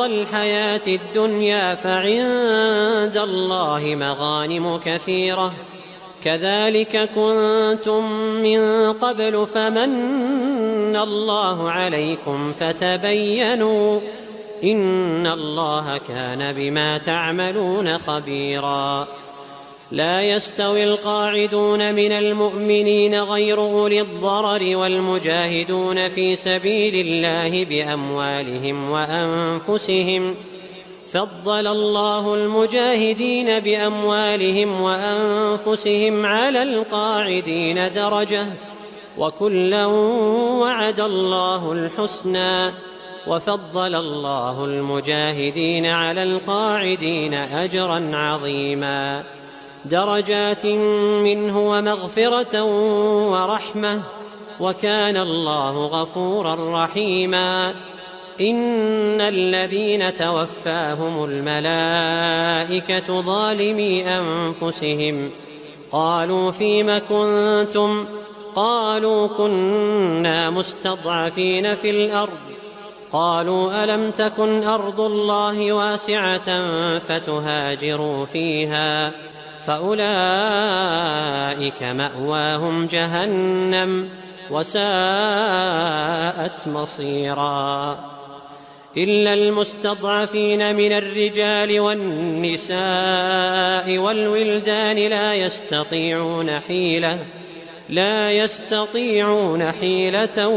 [SPEAKER 2] الحياة الدنيا فعند الله مغانم كثيرة، كذلك كنتم من قبل فمن الله عليكم فتبينوا، إن الله كان بما تعملون خبيرا. لا يستوي القاعدون من المؤمنين غير أولي الضرر والمجاهدون في سبيل الله بأموالهم وأنفسهم، فضل الله المجاهدين بأموالهم وأنفسهم على القاعدين درجة، وكلا وعد الله الحسنى، وفضل الله المجاهدين على القاعدين أجرا عظيما، درجات منه ومغفرة ورحمة، وكان الله غفورا رحيما. إن الذين توفاهم الملائكة ظالمي أنفسهم قالوا فيم كنتم؟ قالوا كنا مستضعفين في الأرض، قالوا ألم تكن أرض الله واسعة فتهاجروا فيها، فأولئك مأواهم جهنم وساءت مصيرا. إلا المستضعفين من الرجال والنساء والولدان لا يستطيعون حيلة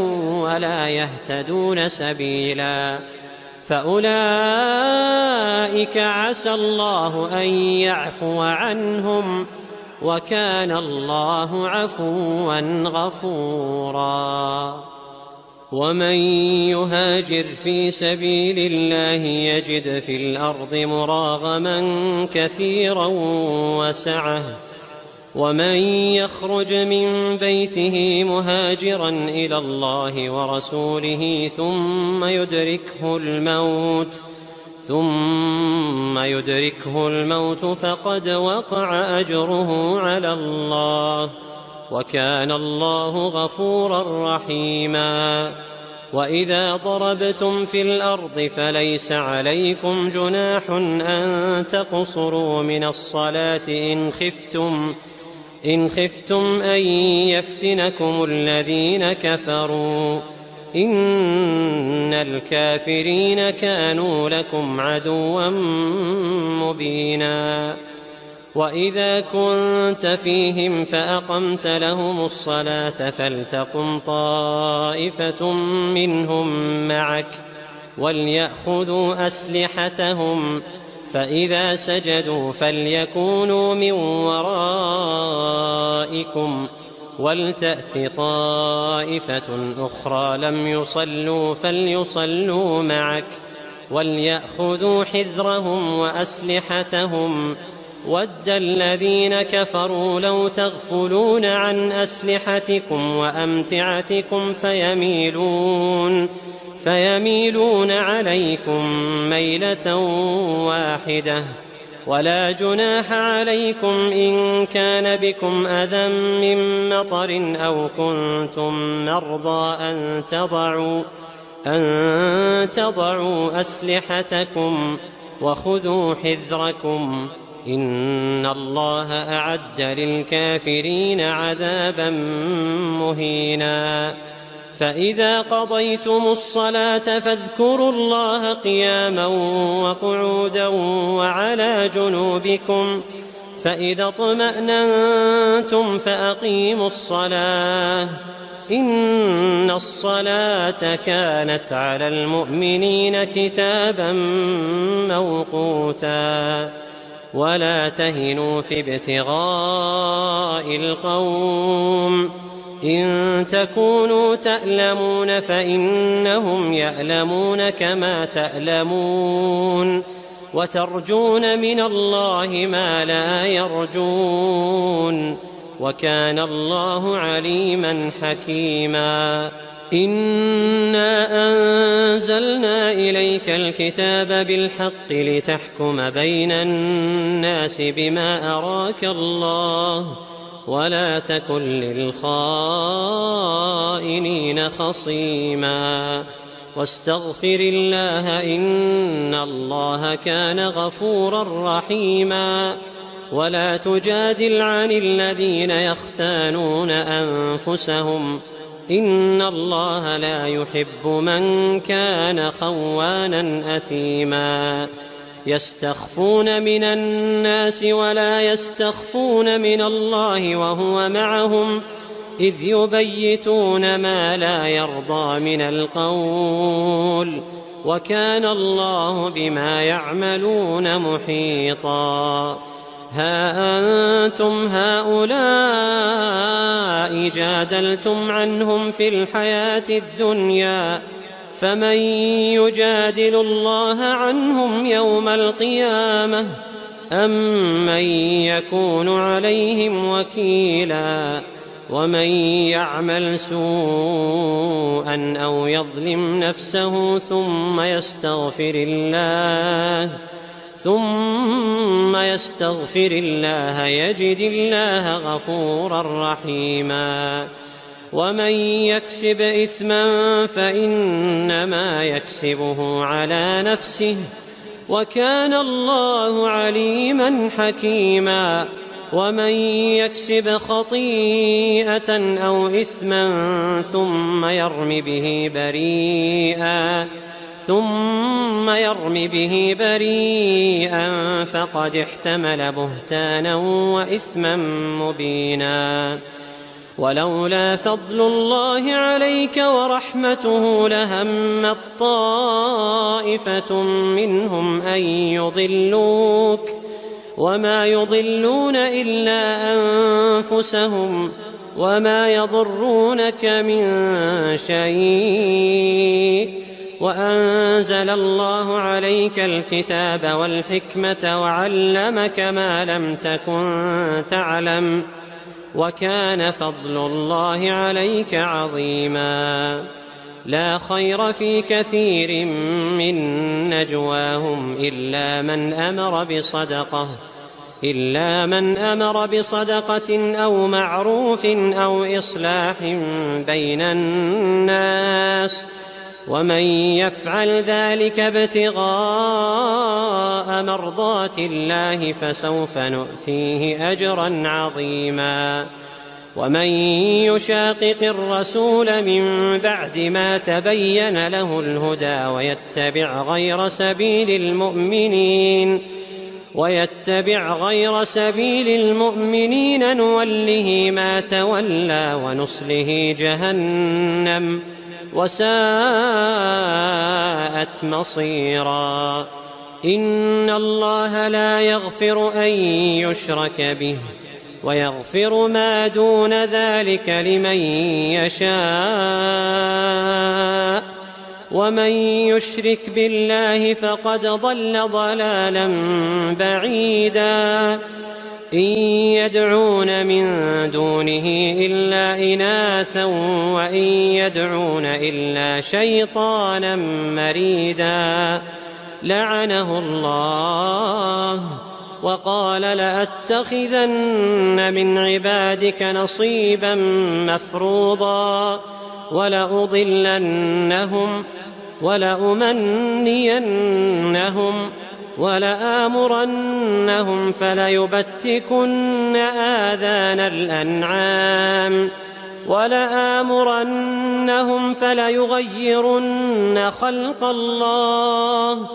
[SPEAKER 2] ولا يهتدون سبيلا، فأولئك عسى الله أن يعفو عنهم، وكان الله عفوا غفورا. ومن يهاجر في سبيل الله يجد في الأرض مراغما كثيرا وسعة ومن يخرج من بيته مهاجرا إلى الله ورسوله ثم يدركه الموت فقد وقع أجره على الله وكان الله غفورا رحيما. وإذا ضربتم في الأرض فليس عليكم جناح أن تقصروا من الصلاة إن خفتم أن يفتنكم الذين كفروا إن الكافرين كانوا لكم عدوا مبينا. وإذا كنت فيهم فأقمت لهم الصلاة فلتقم طائفة منهم معك وليأخذوا أسلحتهم فإذا سجدوا فليكونوا من ورائكم ولتأت طائفة أخرى لم يصلوا فليصلوا معك وليأخذوا حذرهم وأسلحتهم ود الذين كفروا لو تغفلون عن أسلحتكم وأمتعتكم فيميلون عليكم ميلة واحدة. ولا جناح عليكم إن كان بكم أذى من مطر أو كنتم مرضى أن تضعوا أسلحتكم وخذوا حذركم إن الله أعد للكافرين عذابا مهينا. فإذا قضيتم الصلاة فاذكروا الله قياما وقعودا وعلى جنوبكم فإذا اطمأننتم فأقيموا الصلاة إن الصلاة كانت على المؤمنين كتابا موقوتا. ولا تهنوا في ابتغاء القوم إن تكونوا تألمون فإنهم يألمون كما تألمون وترجون من الله ما لا يرجون وكان الله عليما حكيما. إنا أنزلنا إليك الكتاب بالحق لتحكم بين الناس بما أراك الله ولا تكن للخائنين خصيما واستغفر الله إن الله كان غفورا رحيما. ولا تجادل عن الذين يختانون أنفسهم إن الله لا يحب من كان خوانا أثيما. يستخفون من الناس ولا يستخفون من الله وهو معهم إذ يبيتون ما لا يرضى من القول وكان الله بما يعملون محيطا. ها أنتم هؤلاء جادلتم عنهم في الحياة الدنيا فمن يجادل الله عنهم يوم القيامة أم من يكون عليهم وكيلا. ومن يعمل سوءا أو يظلم نفسه ثم يستغفر الله يجد الله غفورا رحيما. ومن يكسب إثما فإنما يكسبه على نفسه وكان الله عليما حكيما. ومن يكسب خطيئة أو إثما ثم يرم به بريئا فقد احتمل بهتانا وإثما مبينا. ولولا فضل الله عليك ورحمته لهمت طائفة منهم أن يضلوك وما يضلون إلا أنفسهم وما يضرونك من شيء، وأنزل الله عليك الكتاب والحكمة وعلمك ما لم تكن تعلم، وكان فضل الله عليك عظيما. لا خير في كثير من نجواهم إلا من أمر بصدقة أو معروف أو إصلاح بين الناس، ومن يفعل ذلك ابتغاء مرضات الله فسوف نؤتيه أجرا عظيما. ومن يشاقق الرسول من بعد ما تبين له الهدى ويتبع غير سبيل المؤمنين نوله ما تولى ونصله جهنم وساءت مصيرا. إن الله لا يغفر أن يشرك به ويغفر ما دون ذلك لمن يشاء، ومن يشرك بالله فقد ضل ضلالا بعيدا. إن يدعون من دونه إلا إناثا وإن يدعون إلا شيطانا مريدا لعنه الله وقال لأتخذن من عبادك نصيبا مفروضا ولأضلنهم ولأمنينهم ولآمرنهم فليبتكن آذان الأنعام ولآمرنهم فليغيرن خلق الله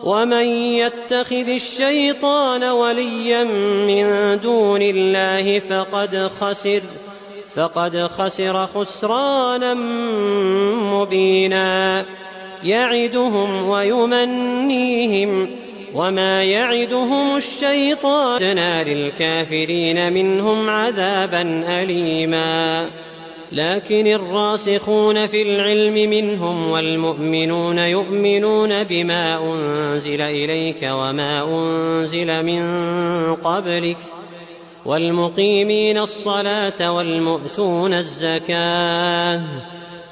[SPEAKER 2] ومن يتخذ الشيطان وليا من دون الله فقد خسر خسرانا مبينا. يعدهم ويمنيهم وما يعدهم الشيطان للكافرين منهم عذابا أليما. لكن الراسخون في العلم منهم والمؤمنون يؤمنون بما أنزل إليك وما أنزل من قبلك والمقيمين الصلاة والمؤتون الزكاة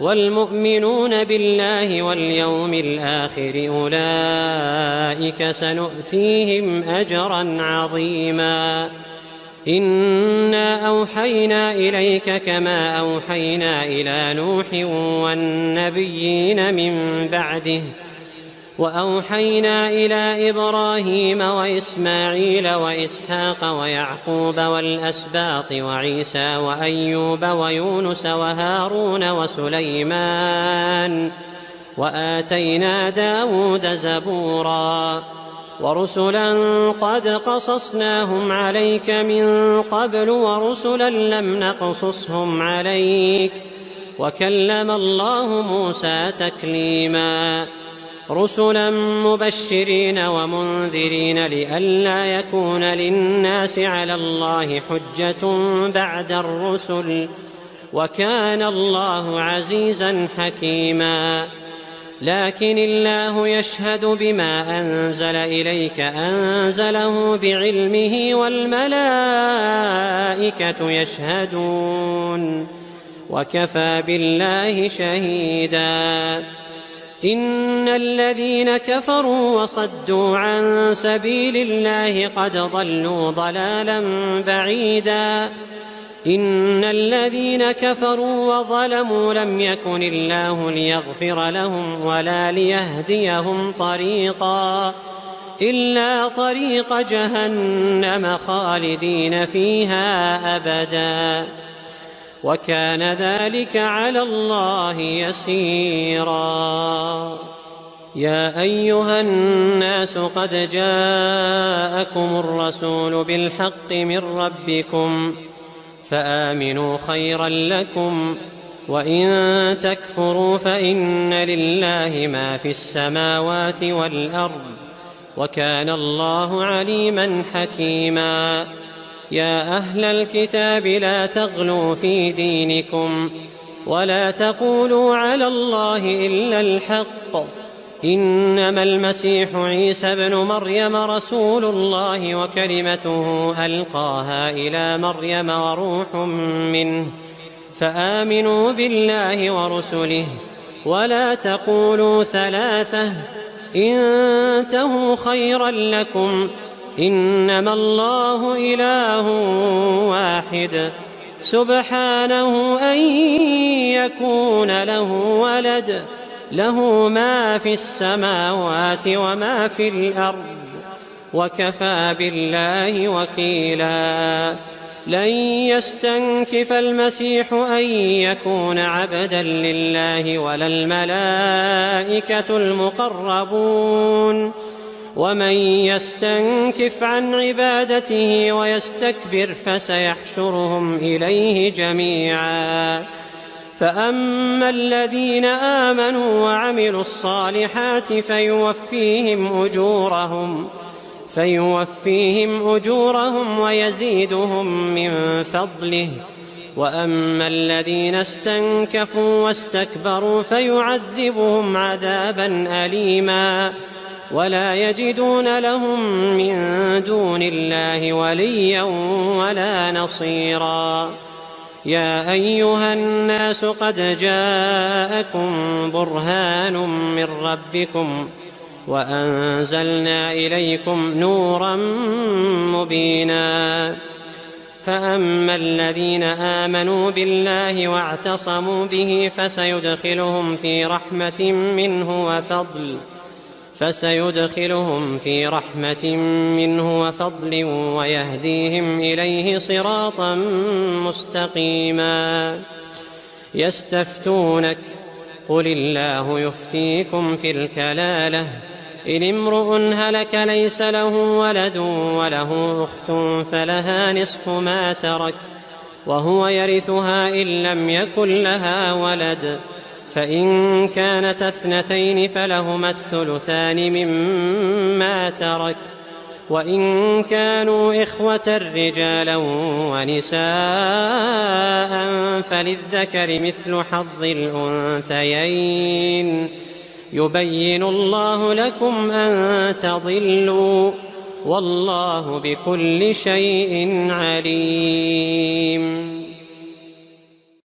[SPEAKER 2] والمؤمنون بالله واليوم الآخر أولئك سنؤتيهم أجرا عظيما. إنا أوحينا إليك كما أوحينا إلى نوح والنبيين من بعده وأوحينا إلى إبراهيم وإسماعيل وإسحاق ويعقوب والأسباط وعيسى وأيوب ويونس وهارون وسليمان وآتينا داود زبورا ورسلا قد قصصناهم عليك من قبل ورسلا لم نقصصهم عليك وكلم الله موسى تكليما. رسلا مبشرين ومنذرين لئلا يكون للناس على الله حجة بعد الرسل وكان الله عزيزا حكيما. لكن الله يشهد بما أنزل إليك أنزله بعلمه والملائكة يشهدون وكفى بالله شهيدا. إن الذين كفروا وصدوا عن سبيل الله قد ضلوا ضلالا بعيدا. إن الذين كفروا وظلموا لم يكن الله ليغفر لهم ولا ليهديهم طريقا إلا طريق جهنم خالدين فيها أبدا وكان ذلك على الله يسيرا. يا أيها الناس قد جاءكم الرسول بالحق من ربكم فآمنوا خيرا لكم وإن تكفروا فإن لله ما في السماوات والأرض وكان الله عليما حكيما. يا أهل الكتاب لا تغلوا في دينكم ولا تقولوا على الله إلا الحق، إنما المسيح عيسى بن مريم رسول الله وكلمته ألقاها إلى مريم وروح منه، فآمنوا بالله ورسله ولا تقولوا ثلاثة، انتهوا خيرا لكم، إنما الله إله واحد سبحانه أن يكون له ولد، له ما في السماوات وما في الأرض، وكفى بالله وكيلا. لن يستنكف المسيح أن يكون عبدا لله ولا الملائكة المقربون، ومن يستنكف عن عبادته ويستكبر فسيحشرهم إليه جميعا. فأما الذين آمنوا وعملوا الصالحات فيوفيهم أجورهم ويزيدهم من فضله، وأما الذين استنكفوا واستكبروا فيعذبهم عذابا أليما ولا يجدون لهم من دون الله وليا ولا نصيرا. يا أيها الناس قد جاءكم برهان من ربكم وأنزلنا إليكم نورا مبينا. فأما الذين آمنوا بالله واعتصموا به فسيدخلهم في رحمة منه وفضل ويهديهم إليه صراطا مستقيما. يستفتونك قل الله يفتيكم في الكلالة، إن امرؤ هلك ليس له ولد وله أخت فلها نصف ما ترك وهو يرثها إن لم يكن لها ولد، فإن كانت اثنتين فلهما الثلثان مما ترك، وإن كانوا إخوة رجالا ونساء فللذكر مثل حظ الأنثيين، يبين الله لكم أن تضلوا، والله بكل شيء عليم.